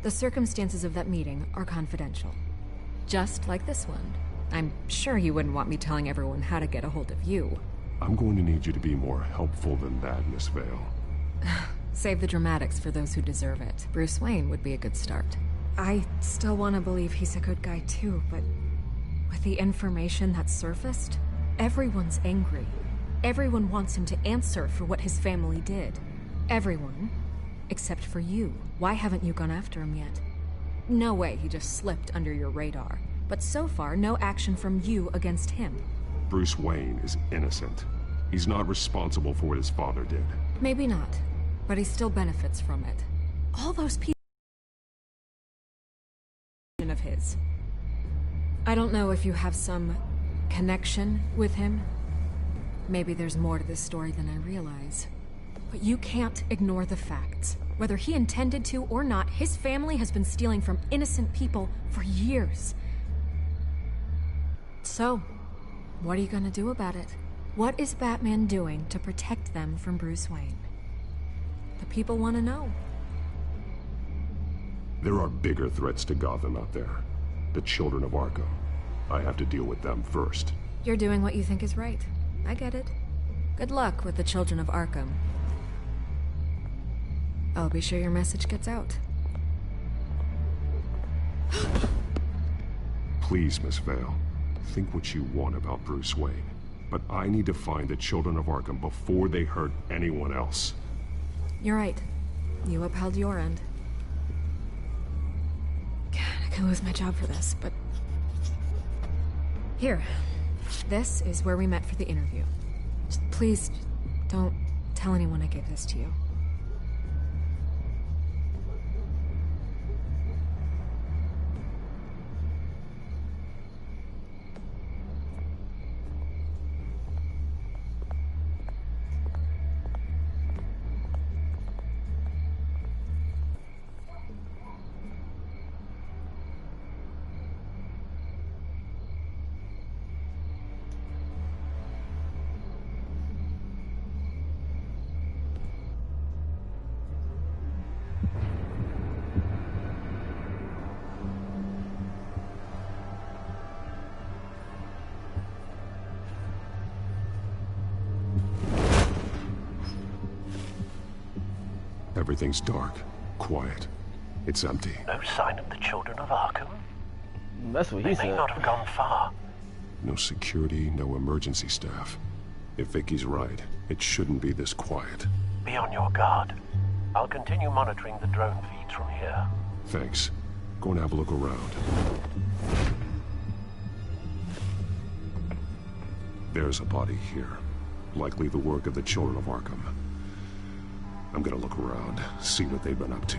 The circumstances of that meeting are confidential. Just like this one. I'm sure you wouldn't want me telling everyone how to get a hold of you. I'm going to need you to be more helpful than that, Miss Vale. Save the dramatics for those who deserve it. Bruce Wayne would be a good start. I still want to believe he's a good guy too, but with the information that surfaced, everyone's angry. Everyone wants him to answer for what his family did. Everyone, except for you. Why haven't you gone after him yet? No way he just slipped under your radar. But so far, no action from you against him. Bruce Wayne is innocent. He's not responsible for what his father did. Maybe not, but he still benefits from it. All those people of his. I don't know if you have some connection with him. Maybe there's more to this story than I realize. But you can't ignore the facts. Whether he intended to or not, his family has been stealing from innocent people for years. So, what are you gonna do about it? What is Batman doing to protect them from Bruce Wayne? The people want to know. There are bigger threats to Gotham out there. The Children of Arkham. I have to deal with them first. You're doing what you think is right. I get it. Good luck with the Children of Arkham. I'll be sure your message gets out. Please, Miss Vale. Think what you want about Bruce Wayne. But I need to find the Children of Arkham before they hurt anyone else. You're right. You upheld your end. God, I could lose my job for this, but... Here. This is where we met for the interview. Just please, don't tell anyone I gave this to you. Everything's dark, quiet. It's empty. No sign of the Children of Arkham? That's what he said. They may not have gone far. No security, no emergency staff. If Vicky's right, it shouldn't be this quiet. Be on your guard. I'll continue monitoring the drone feeds from here. Thanks. Go and have a look around. There's a body here. Likely the work of the Children of Arkham. I'm gonna look around, see what they've been up to.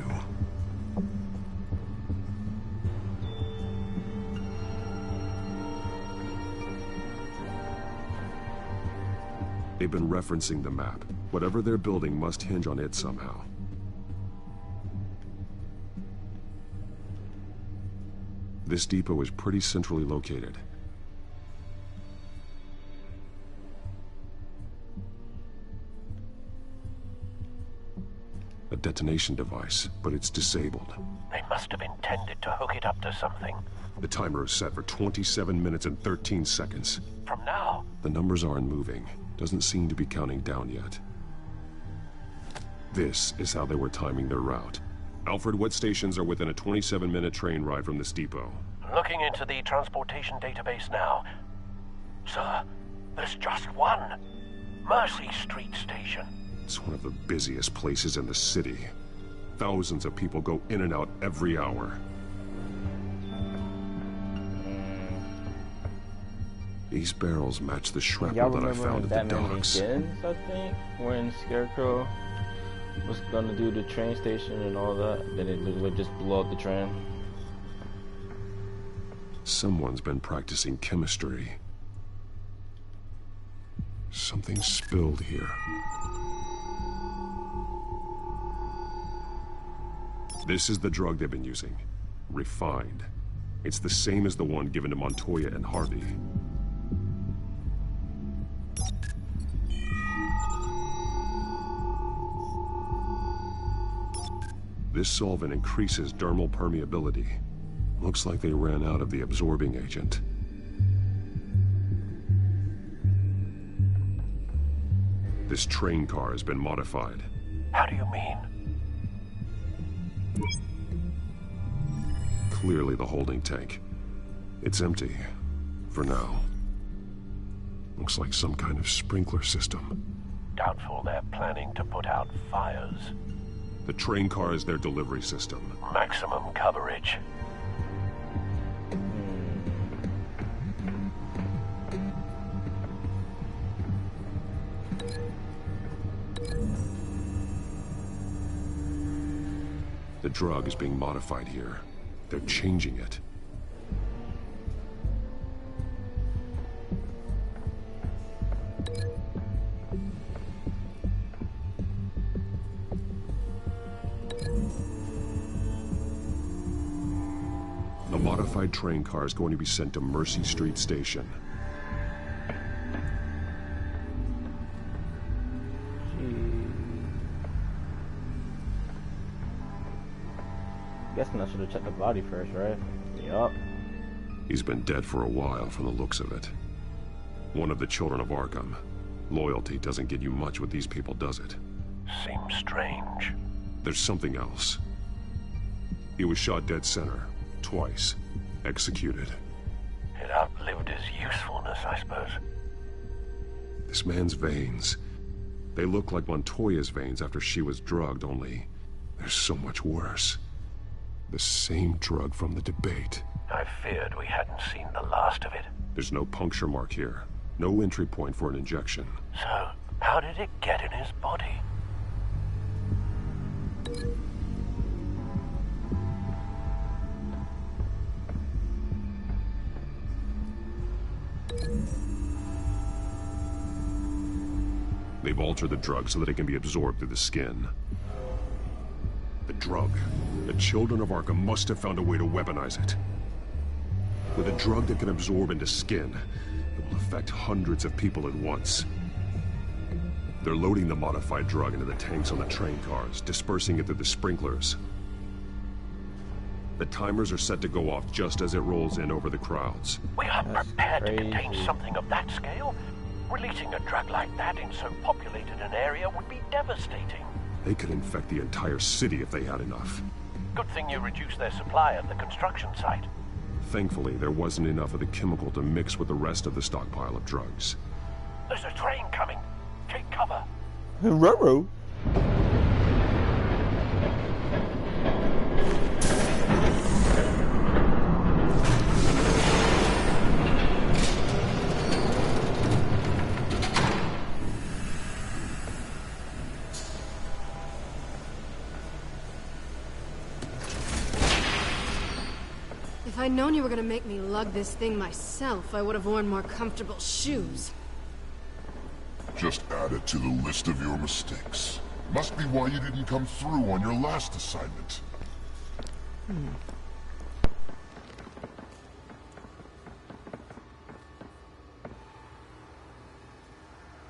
They've been referencing the map. Whatever they're building must hinge on it somehow. This depot is pretty centrally located. A detonation device, but it's disabled. They must have intended to hook it up to something. The timer is set for 27 minutes and 13 seconds. From now? The numbers aren't moving. Doesn't seem to be counting down yet. This is how they were timing their route. Alfred, what stations are within a 27-minute train ride from this depot? Looking into the transportation database now. Sir, there's just one. Mercy Street Station. It's one of the busiest places in the city. Thousands of people go in and out every hour. These barrels match the shrapnel that I found at the docks. Begins, I think, when Scarecrow was gonna do the train station and all that, then it literally just blew up the train. Someone's been practicing chemistry. Something spilled here. This is the drug they've been using. Refined. It's the same as the one given to Montoya and Harvey. This solvent increases dermal permeability. Looks like they ran out of the absorbing agent. This train car has been modified. How do you mean? Clearly the holding tank. It's empty. For now. Looks like some kind of sprinkler system. Doubtful they're planning to put out fires. The train car is their delivery system. Maximum coverage. The drug is being modified here. They're changing it. A modified train car is going to be sent to Mercy Street Station. Guessing I should have checked the body first, right? Yup. He's been dead for a while from the looks of it. One of the children of Arkham. Loyalty doesn't get you much with these people, does it? Seems strange. There's something else. He was shot dead center. Twice. Executed. It outlived his usefulness, I suppose. This man's veins. They look like Montoya's veins after she was drugged, only they're so much worse. The same drug from the debate. I feared we hadn't seen the last of it. There's no puncture mark here. No entry point for an injection. So, how did it get in his body? They've altered the drug so that it can be absorbed through the skin. The drug. The children of Arkham must have found a way to weaponize it. With a drug that can absorb into skin, it will affect hundreds of people at once. They're loading the modified drug into the tanks on the train cars, dispersing it through the sprinklers. The timers are set to go off just as it rolls in over the crowds. We are prepared to contain something of that scale? Releasing a drug like that in so populated an area would be devastating. They could infect the entire city if they had enough. Good thing you reduced their supply at the construction site. Thankfully, there wasn't enough of the chemical to mix with the rest of the stockpile of drugs. There's a train coming. Take cover. Roro. If I'd known you were gonna make me lug this thing myself, I would have worn more comfortable shoes. Just add it to the list of your mistakes. Must be why you didn't come through on your last assignment.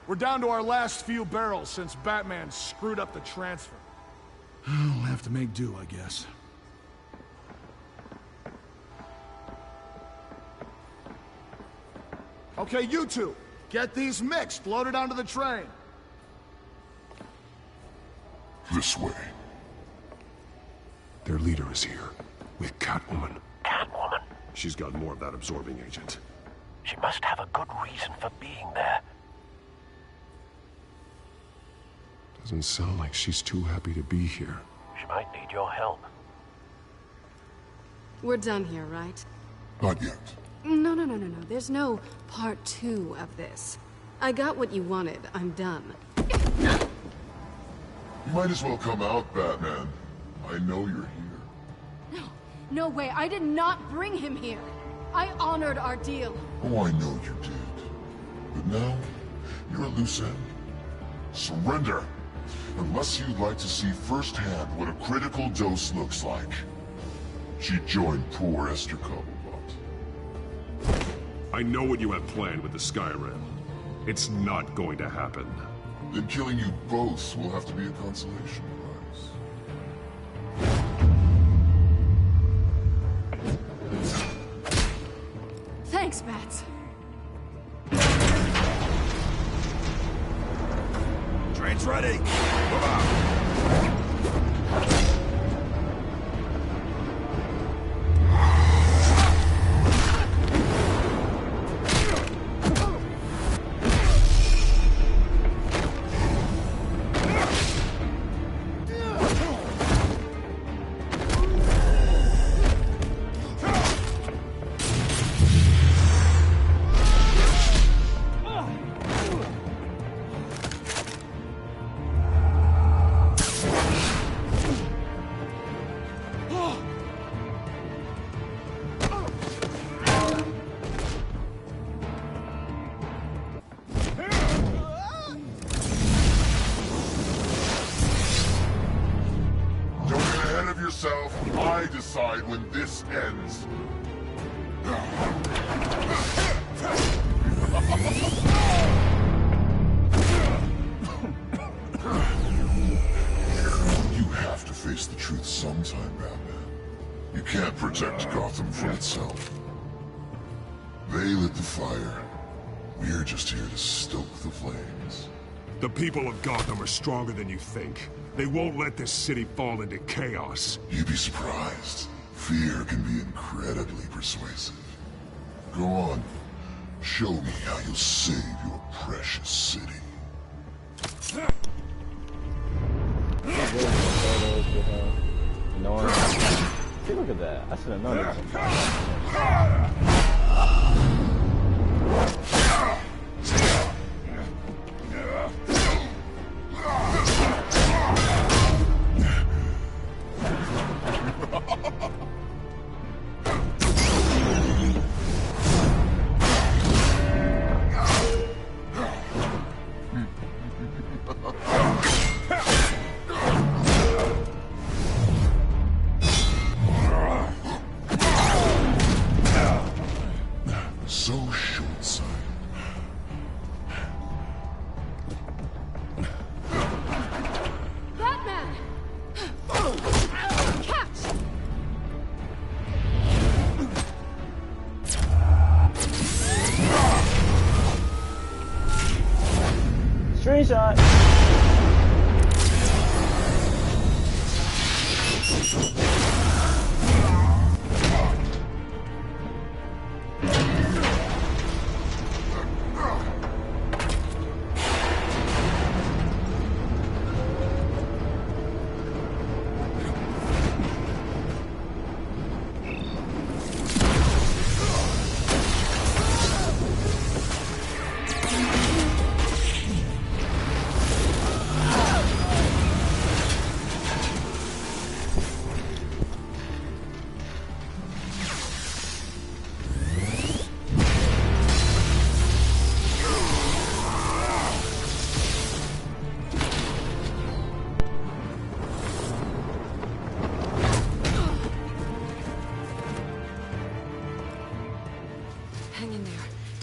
We're down to our last few barrels since Batman screwed up the transfer. We'll have to make do, I guess. Okay, you two, get these mixed, loaded onto the train. This way. Their leader is here, with Catwoman. Catwoman? She's got more of that absorbing agent. She must have a good reason for being there. Doesn't sound like she's too happy to be here. She might need your help. We're done here, right? Not yet. No. There's no part 2 of this. I got what you wanted. I'm done. You might as well come out, Batman. I know you're here. No way. I did not bring him here. I honored our deal. Oh, I know you did. But now, you're a loose end. Surrender! Unless you'd like to see firsthand what a critical dose looks like. She joined poor Esther Cobblepot. I know what you have planned with the Skyrim. It's not going to happen. Then killing you both will have to be a consolation prize. Thanks, Bats. Train's ready! Move out! I decide when this ends. You have to face the truth sometime, Batman. You can't protect Gotham from itself. They lit the fire. We're just here to stoke the flames. The people of Gotham are stronger than you think. They won't let this city fall into chaos. You'd be surprised. Fear can be incredibly persuasive. Go on. Show me how you'll save your precious city. No one. See, look at that. I should have known that. So short-sighted. Batman! Catch! Screenshot!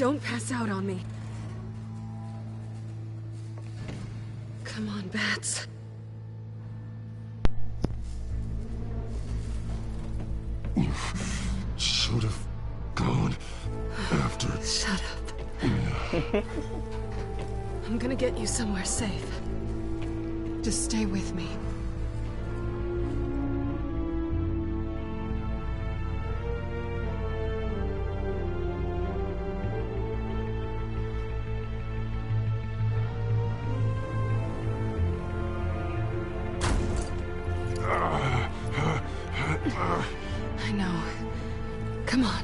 Don't pass out on me. Come on, Bats. You should have gone after... Shut up. I'm gonna get you somewhere safe. Just stay with me. I know. Come on.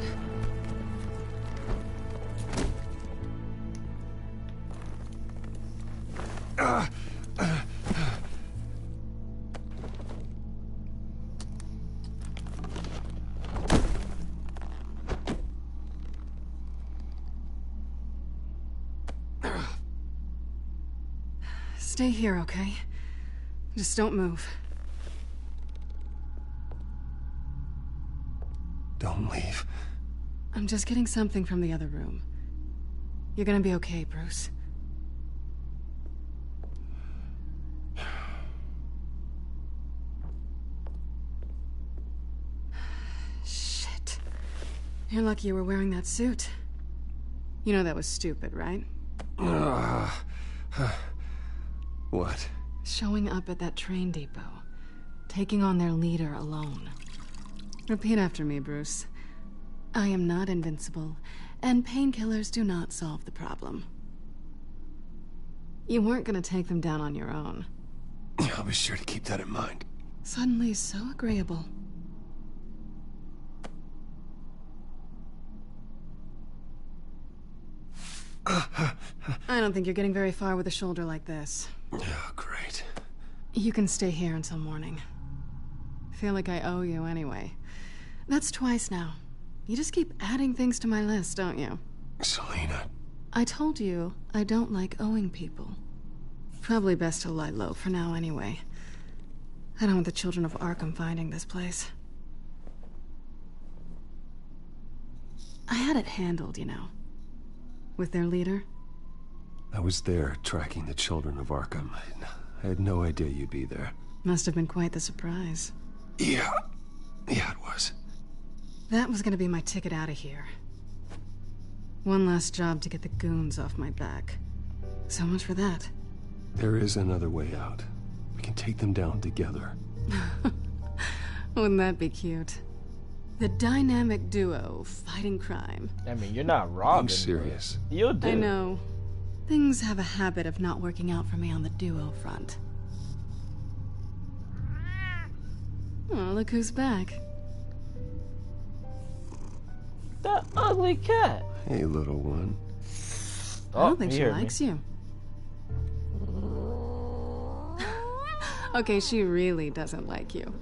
Stay here, okay? Just don't move. Don't leave. I'm just getting something from the other room. You're gonna be okay, Bruce. Shit. You're lucky you were wearing that suit. You know that was stupid, right? What? Showing up at that train depot. Taking on their leader alone. Repeat after me, Bruce. I am not invincible, and painkillers do not solve the problem. You weren't gonna take them down on your own. I'll be sure to keep that in mind. Suddenly so agreeable. I don't think you're getting very far with a shoulder like this. Oh, great. You can stay here until morning. Feel like I owe you anyway. That's twice now. You just keep adding things to my list, don't you? Selina. I told you I don't like owing people. Probably best to lie low for now anyway. I don't want the children of Arkham finding this place. I had it handled, you know. With their leader. I was there tracking the children of Arkham. I had no idea you'd be there. Must have been quite the surprise. Yeah, it was. That was gonna be my ticket out of here. One last job to get the goons off my back. So much for that. There is another way out. We can take them down together. Wouldn't that be cute? The dynamic duo fighting crime. I mean, you're not Robin. I'm serious. You'll do. I know. Things have a habit of not working out for me on the duo front. Oh, look who's back. That ugly cat. Hey, little one. I don't think she likes you. Okay, she really doesn't like you.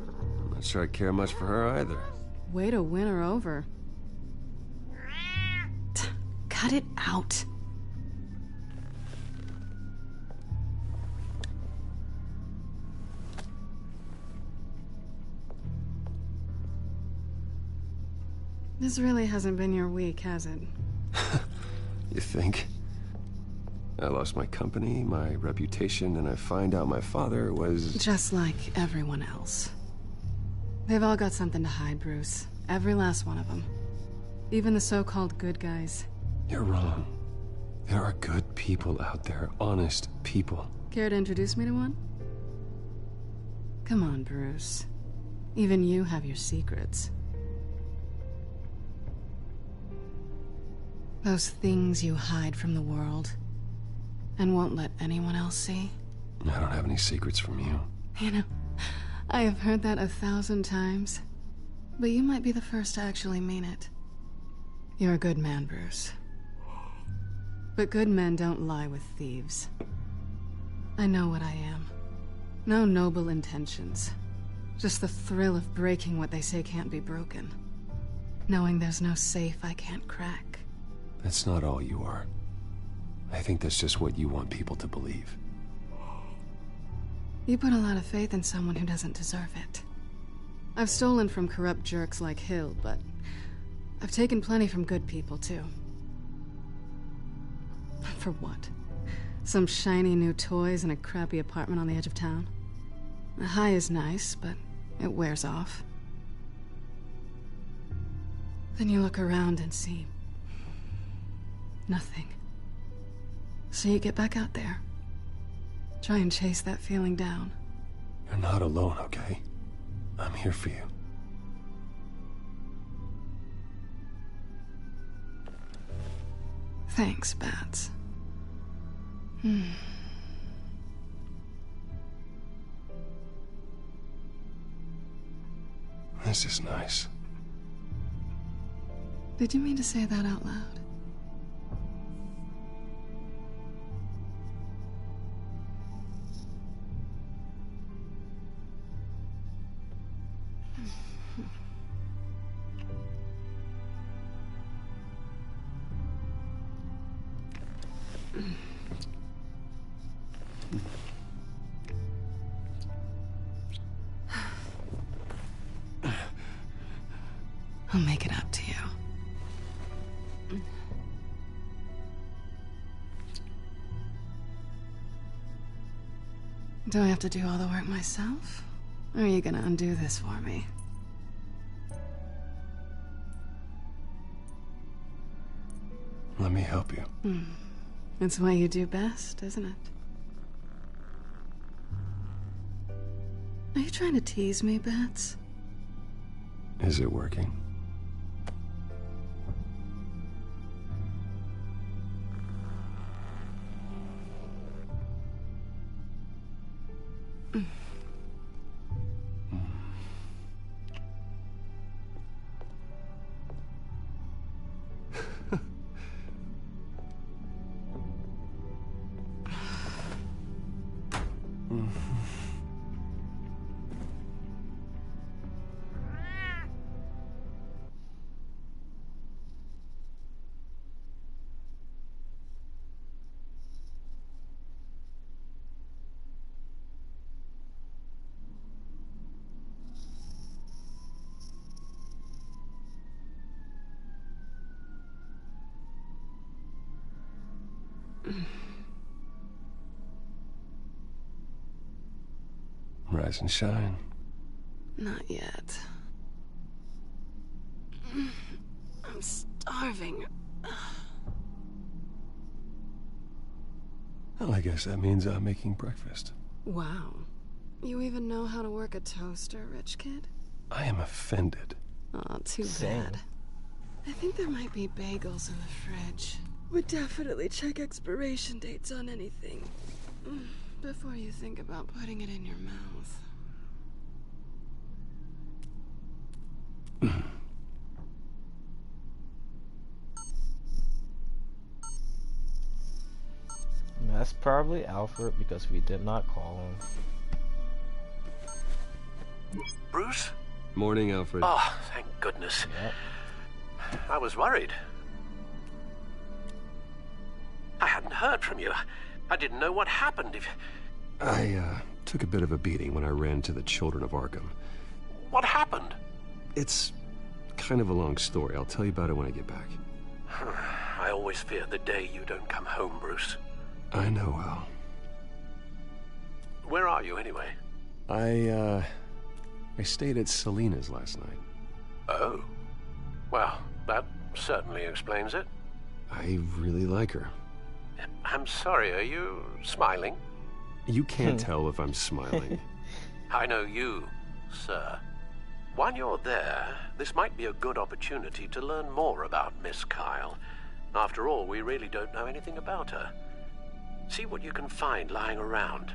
I'm not sure I care much for her either. Way to win her over. Cut it out. This really hasn't been your week, has it? You think? I lost my company, my reputation, and I find out my father was... Just like everyone else. They've all got something to hide, Bruce. Every last one of them. Even the so-called good guys. You're wrong. There are good people out there, honest people. Care to introduce me to one? Come on, Bruce. Even you have your secrets. Those things you hide from the world and won't let anyone else see. I don't have any secrets from you. You know, I have heard that 1,000 times, but you might be the first to actually mean it. You're a good man, Bruce. But good men don't lie with thieves. I know what I am. No noble intentions. Just the thrill of breaking what they say can't be broken. Knowing there's no safe I can't crack. That's not all you are. I think that's just what you want people to believe. You put a lot of faith in someone who doesn't deserve it. I've stolen from corrupt jerks like Hill, but I've taken plenty from good people, too. For what? Some shiny new toys and a crappy apartment on the edge of town? The high is nice, but it wears off. Then you look around and see nothing. So you get back out there. Try and chase that feeling down. You're not alone, okay? I'm here for you. Thanks, Bats. This is nice. Did you mean to say that out loud? I'll make it up to you. Do I have to do all the work myself? Or are you gonna undo this for me? Let me help you. It's what you do best, isn't it? Are you trying to tease me, Bats? Is it working? Rise and shine. Not yet. I'm starving. Well, I guess that means I'm making breakfast. Wow. You even know how to work a toaster, rich kid? I am offended. Oh, too Same. bad. I think there might be bagels in the fridge. Would definitely check expiration dates on anything before you think about putting it in your mouth. That's probably Alfred because we did not call him. Bruce? Morning, Alfred. Oh, thank goodness. Yep. I was worried. I hadn't heard from you. I didn't know what happened. I took a bit of a beating when I ran to the Children of Arkham. What happened? It's kind of a long story. I'll tell you about it when I get back. I always fear the day you don't come home, Bruce. I know, Al. Where are you, anyway? I stayed at Selina's last night. Oh. Well, that certainly explains it. I really like her. I'm sorry, are you smiling? You can't tell if I'm smiling. I know you, sir. While you're there, this might be a good opportunity to learn more about Miss Kyle. After all, we really don't know anything about her. See what you can find lying around,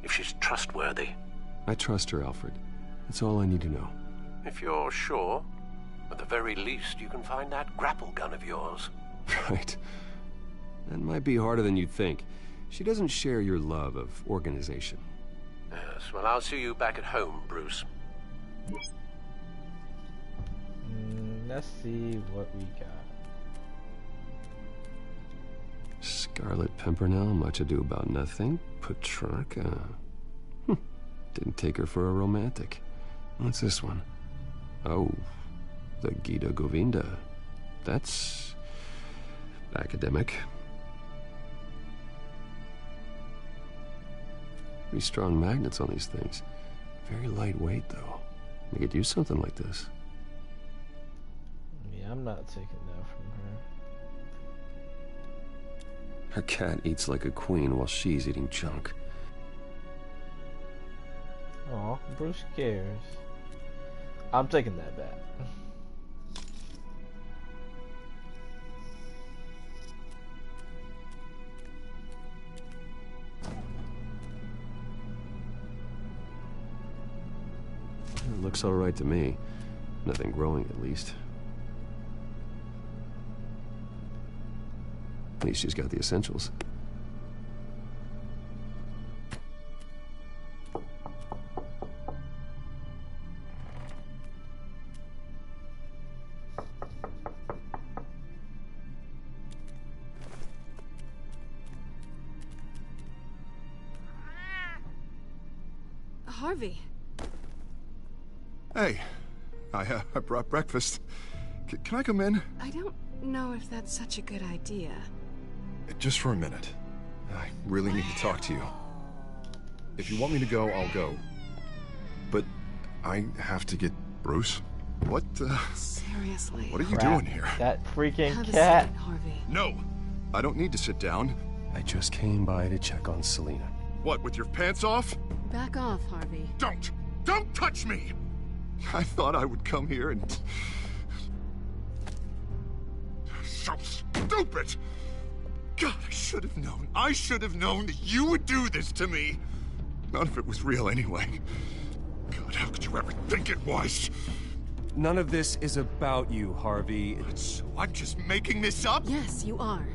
if she's trustworthy. I trust her, Alfred. That's all I need to know. If you're sure, at the very least, you can find that grapple gun of yours. Right. That might be harder than you'd think. She doesn't share your love of organization. Yes, well, I'll see you back at home, Bruce. Let's see what we got. Scarlet Pimpernel, Much Ado About Nothing, Petrarca. Didn't take her for a romantic. What's this one? Oh, the Gita Govinda. That's academic. Pretty strong magnets on these things. Very lightweight, though. They could use something like this. Yeah, I'm not taking that from her. Her cat eats like a queen while she's eating junk. Aw, Bruce cares. I'm taking that back. It looks all right to me. Nothing growing, at least. At least she's got the essentials. Harvey. Hey, I brought breakfast. Can I come in? I don't know if that's such a good idea. Just for a minute. I really need to talk to you. If you want me to go, I'll go. But I have to get... Bruce? What, Seriously. What are you doing here? That freaking Have a cat. seat, Harvey. No! I don't need to sit down. I just came by to check on Selina. What, with your pants off? Back off, Harvey. Don't! Don't touch me! I thought I would come here and... So stupid! God, I should have known. I should have known that you would do this to me. None of it was real anyway. God, how could you ever think it was? None of this is about you, Harvey. So I'm just making this up? Yes, you are.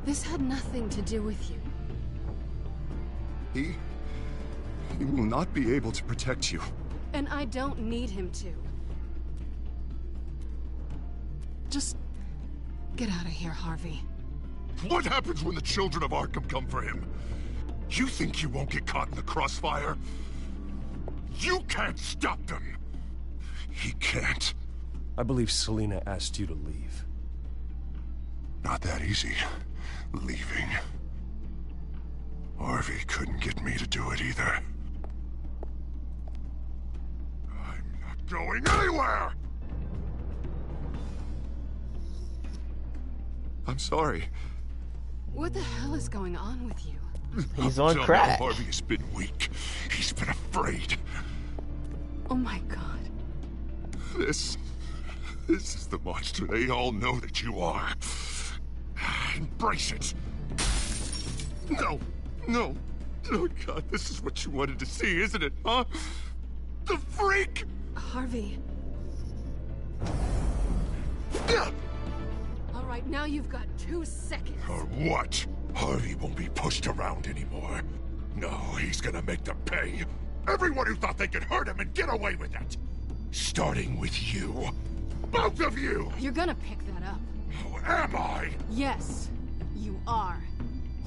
This had nothing to do with you. He will not be able to protect you. And I don't need him to. Just get out of here, Harvey. What happens when the children of Arkham come for him? You think you won't get caught in the crossfire? You can't stop them. He can't. I believe Selina asked you to leave. Not that easy. Leaving. Harvey couldn't get me to do it either. I'm not going anywhere! I'm sorry. What the hell is going on with you? He's on crack. Harvey has been weak. He's been afraid. Oh my god. This is the monster they all know that you are. Embrace it. No. Oh God, this is what you wanted to see, isn't it, huh? The freak! Harvey. All right, now you've got 2 seconds. Or what? Harvey won't be pushed around anymore. No, he's gonna make them pay. Everyone who thought they could hurt him and get away with it. Starting with you. Both of you! You're gonna pick that up. Oh, am I? Yes, you are.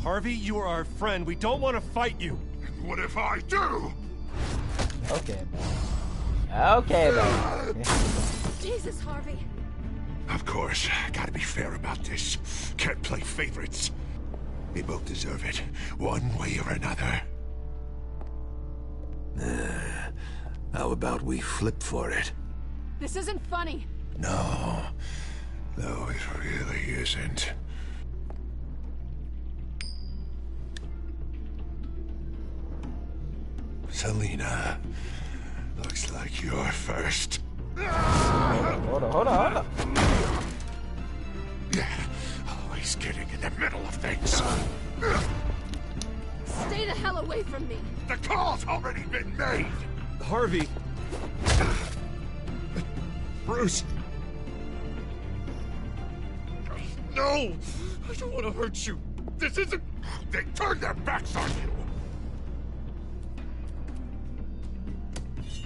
Harvey, you are our friend. We don't want to fight you. And what if I do? Okay, man. Okay, man. Jesus, Harvey. Of course, gotta be fair about this. Can't play favorites. They both deserve it, one way or another. How about we flip for it? This isn't funny. No, it really isn't. Selina, looks like you're first. Hold on. Yeah, always getting in the middle of things. Stay the hell away from me. The call's already been made. Harvey. Bruce. No, I don't want to hurt you. This isn't... They turned their backs on you.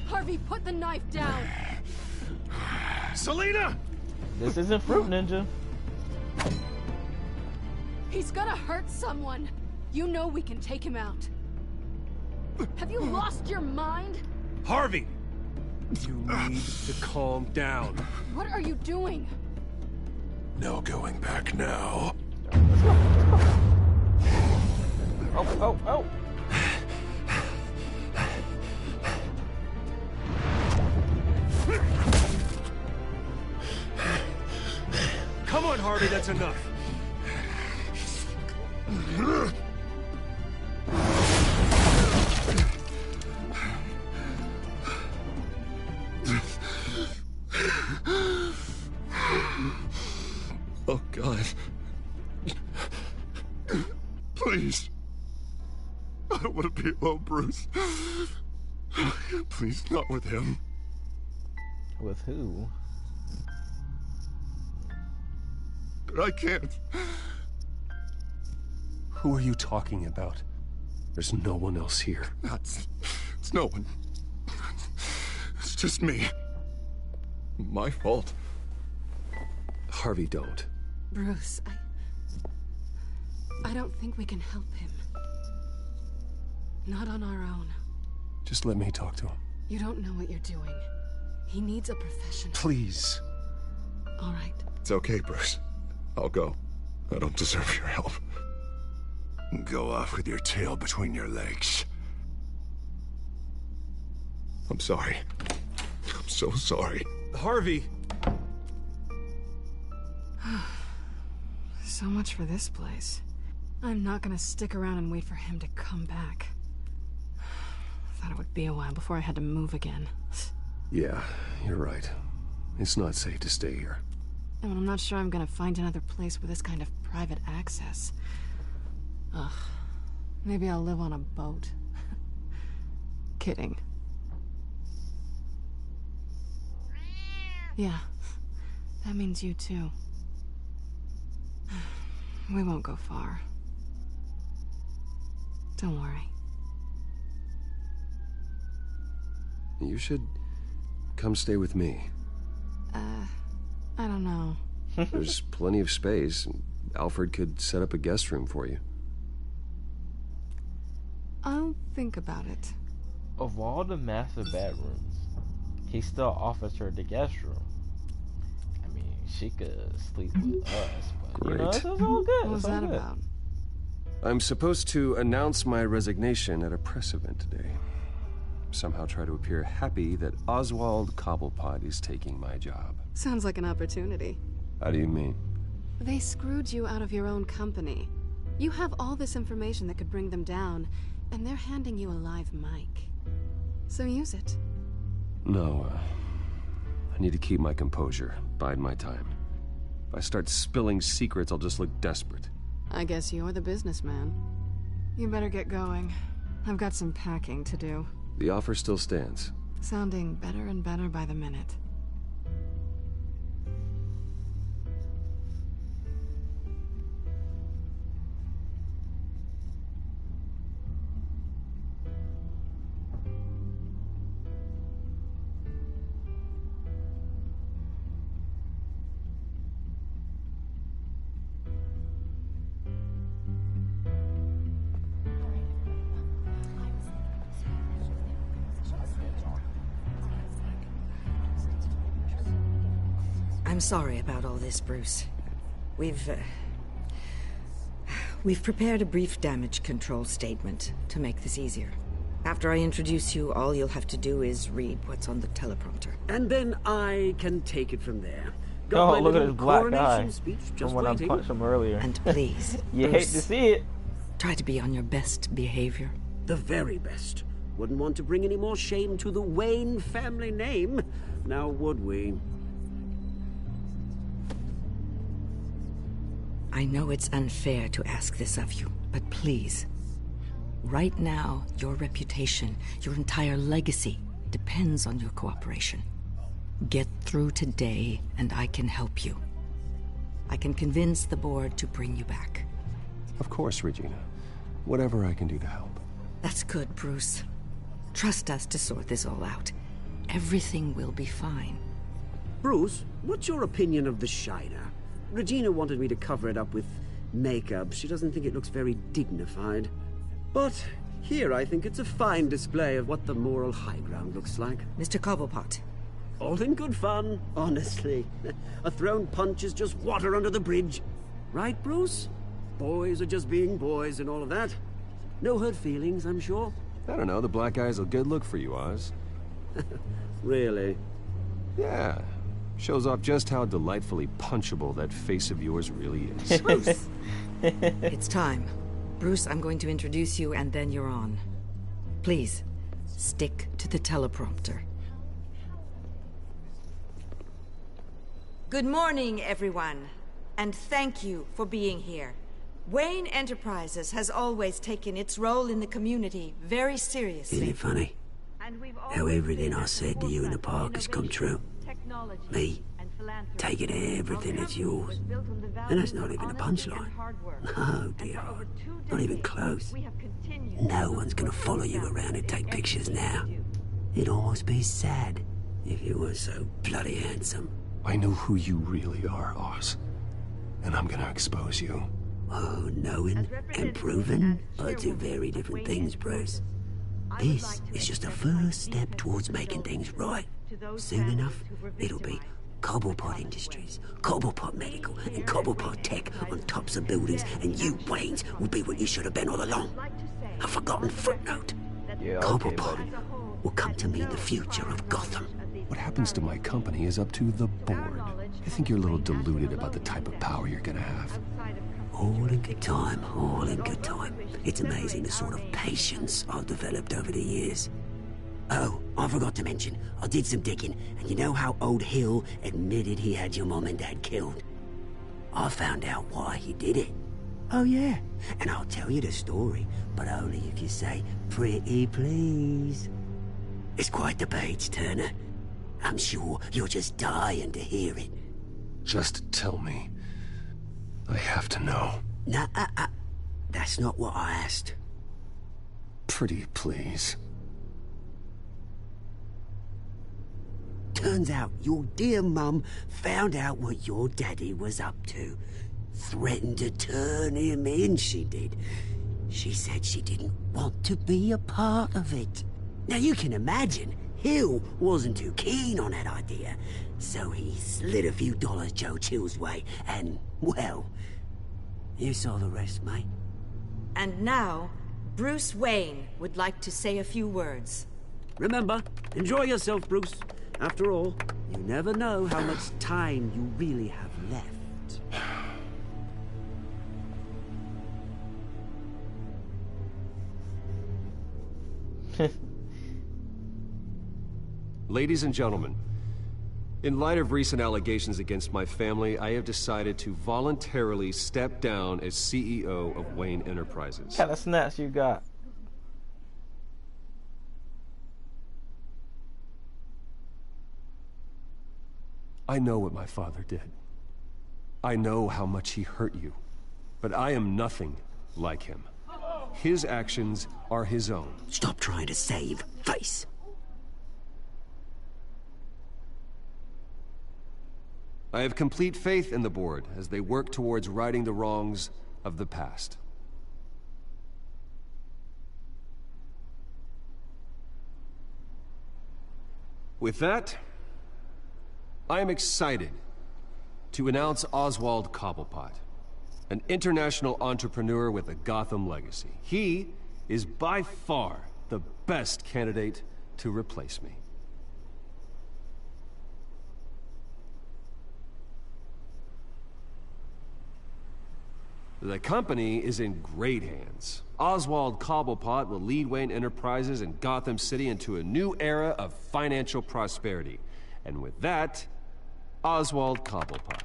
Harvey, put the knife down. Selina! This isn't Fruit Ninja. He's gonna hurt someone. You know we can take him out. Have you lost your mind? Harvey! You need to calm down. What are you doing? No going back now. Oh. Come on, Harvey, that's enough. Oh, God. Please. I don't want to be alone, Bruce. Please, not with him. With who? But I can't. Who are you talking about? There's no one else here. It's no one. It's just me. My fault. Harvey, don't. Bruce, I don't think we can help him. Not on our own. Just let me talk to him. You don't know what you're doing. He needs a professional. Please. All right. It's okay, Bruce. I'll go. I don't deserve your help. Go off with your tail between your legs. I'm sorry. I'm so sorry. Harvey! So much for this place. I'm not gonna stick around and wait for him to come back. Thought it would be a while before I had to move again. Yeah, you're right. It's not safe to stay here. And I'm not sure I'm gonna find another place with this kind of private access. Ugh. Maybe I'll live on a boat. Kidding. Yeah. That means you too. We won't go far. Don't worry. You should come stay with me. I don't know. There's plenty of space. Alfred could set up a guest room for you. I'll think about it. Of all the master bedrooms, he still offers her the guest room. I mean, she could sleep with us, but Great. you know, it's all good. What was It's all that good. about? I'm supposed to announce my resignation at a press event today. Somehow try to appear happy that Oswald Cobblepot is taking my job. Sounds like an opportunity. How do you mean? They screwed you out of your own company. You have all this information that could bring them down, and they're handing you a live mic. So use it. No, I need to keep my composure, bide my time. If I start spilling secrets, I'll just look desperate. I guess you're the businessman. You better get going. I've got some packing to do. The offer still stands. Sounding better and better by the minute. I'm sorry about all this, Bruce. We've prepared a brief damage control statement to make this easier. After I introduce you, all you'll have to do is read what's on the teleprompter. And then I can take it from there. Oh, my look at little this black guy coronation speech from just when waiting. I punched him earlier. And please, You hate Bruce, to see it. try to be on your best behavior. The very best. Wouldn't want to bring any more shame to the Wayne family name, now would we? I know it's unfair to ask this of you, but please. Right now, your reputation, your entire legacy, depends on your cooperation. Get through today, and I can help you. I can convince the board to bring you back. Of course, Regina. Whatever I can do to help. That's good, Bruce. Trust us to sort this all out. Everything will be fine. Bruce, what's your opinion of the Shiner? Regina wanted me to cover it up with makeup. She doesn't think it looks very dignified. But here I think it's a fine display of what the moral high ground looks like. Mr. Cobblepot. All in good fun, honestly. A thrown punch is just water under the bridge. Right, Bruce? Boys are just being boys and all of that. No hurt feelings, I'm sure. I don't know, the black guy's a good look for you, Oz. Really? Yeah. Shows off just how delightfully punchable that face of yours really is. Bruce! It's time. Bruce, I'm going to introduce you and then you're on. Please, stick to the teleprompter. Good morning, everyone. And thank you for being here. Wayne Enterprises has always taken its role in the community very seriously. Isn't it funny? How everything I said to you in the park has come true. Me, taking everything as yours. And that's not even a punchline. No, dear heart. Not even close. No one's gonna follow you around and take pictures now. It'd almost be sad if you weren't so bloody handsome. I know who you really are, Oz. And I'm gonna expose you. Oh, knowing and proving are two very different things, Bruce. This is just a first step towards making things right. Soon enough, it'll be Cobblepot Industries, Cobblepot Medical, and Cobblepot Tech on tops of buildings, and you, Waynes, will be what you should have been all along. A forgotten footnote. Yeah, Cobblepot will come to mean the future of Gotham. What happens to my company is up to the board. I think you're a little deluded about the type of power you're gonna have. All in good time, all in good time. It's amazing the sort of patience I've developed over the years. Oh, I forgot to mention, I did some digging, and you know how old Hill admitted he had your mom and dad killed? I found out why he did it. Oh yeah, and I'll tell you the story, but only if you say, pretty please. It's quite the page, Turner. I'm sure you're just dying to hear it. Just tell me. I have to know. Nah, that's not what I asked. Pretty please. Turns out your dear mum found out what your daddy was up to. Threatened to turn him in, she did. She said she didn't want to be a part of it. Now you can imagine, Hill wasn't too keen on that idea. So he slid a few dollars Joe Chill's way, and, well, you saw the rest, mate. And now, Bruce Wayne would like to say a few words. Remember, enjoy yourself, Bruce. After all, you never know how much time you really have left. Ladies and gentlemen, in light of recent allegations against my family, I have decided to voluntarily step down as CEO of Wayne Enterprises. What kind of snaps you got? I know what my father did. I know how much he hurt you. But I am nothing like him. His actions are his own. Stop trying to save face. I have complete faith in the board as they work towards righting the wrongs of the past. With that, I am excited to announce Oswald Cobblepot, an international entrepreneur with a Gotham legacy. He is by far the best candidate to replace me. The company is in great hands. Oswald Cobblepot will lead Wayne Enterprises and Gotham City into a new era of financial prosperity. And with that, Oswald Cobblepot.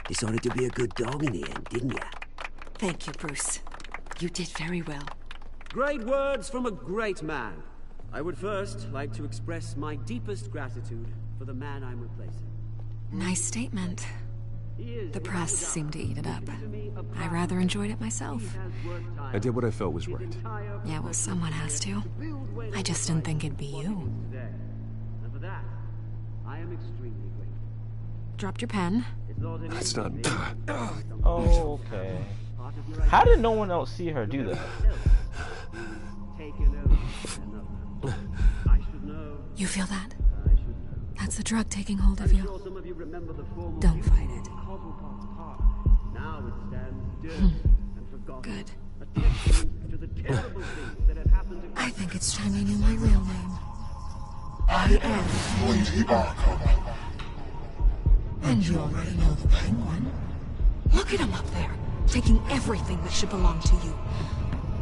Decided to be a good dog in the end, didn't you? Thank you, Bruce. You did very well. Great words from a great man. I would first like to express my deepest gratitude for the man I'm replacing. Nice statement. The press seemed to eat it up. I rather enjoyed it myself. I did what I felt was right. Yeah, well, someone has to. I just didn't think it'd be you. And for that, I am extremely grateful. Dropped your pen. That's not... Oh, okay. How did no one else see her do that? You feel that? That's the drug taking hold of you. Don't fight it. Good. I think it's time you knew my real name. I am Lady Arkham. And you already know the Penguin. Look at him up there, taking everything that should belong to you.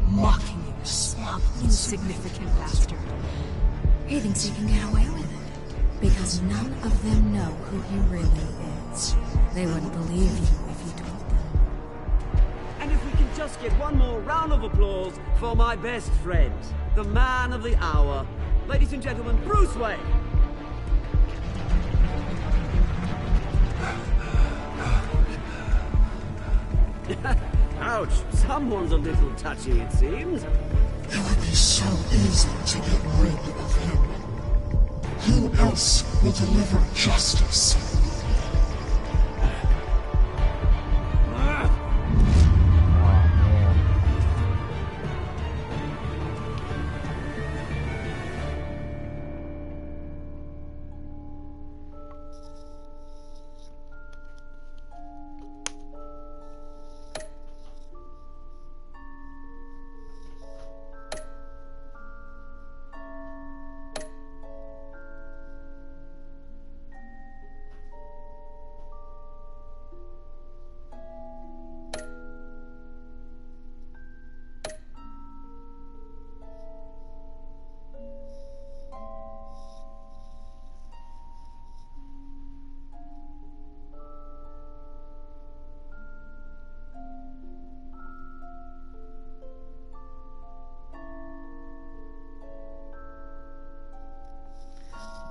Mocking you, smug, insignificant bastard. He thinks he can get away with it. Because none of them know who he really is. They wouldn't believe you if you told them. And if we can just get one more round of applause for my best friend, the man of the hour, ladies and gentlemen, Bruce Wayne. Ouch, someone's a little touchy, it seems. It would be so easy to get rid of him. Who else will deliver justice?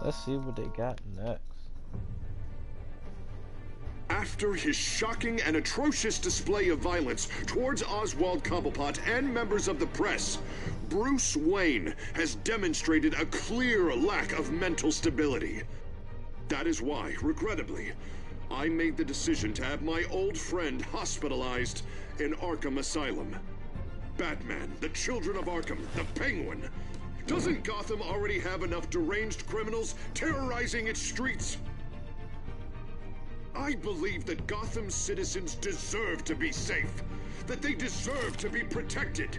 Let's see what they got next. After his shocking and atrocious display of violence towards Oswald Cobblepot and members of the press, Bruce Wayne has demonstrated a clear lack of mental stability. That is why, regrettably, I made the decision to have my old friend hospitalized in Arkham Asylum. Batman, the Children of Arkham, the Penguin. Doesn't Gotham already have enough deranged criminals terrorizing its streets? I believe that Gotham's citizens deserve to be safe, that they deserve to be protected.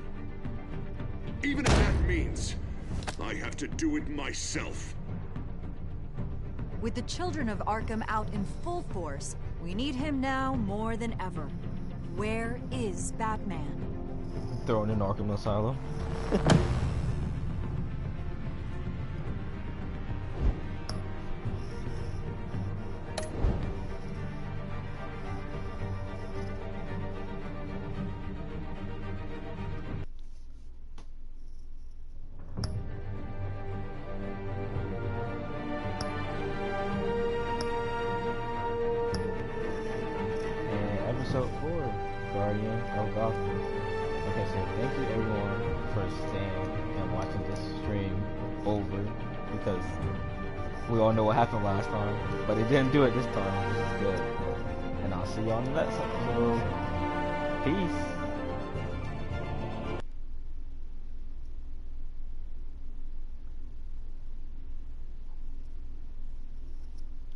Even if that means I have to do it myself. With the Children of Arkham out in full force, we need him now more than ever. Where is Batman? Thrown in Arkham Asylum. Episode 4, Guardian of Gotham. Okay, so thank you everyone for staying and watching this stream over, because we all know what happened last time, but it didn't do it this time, which is good. And I'll see you on the next episode. Peace.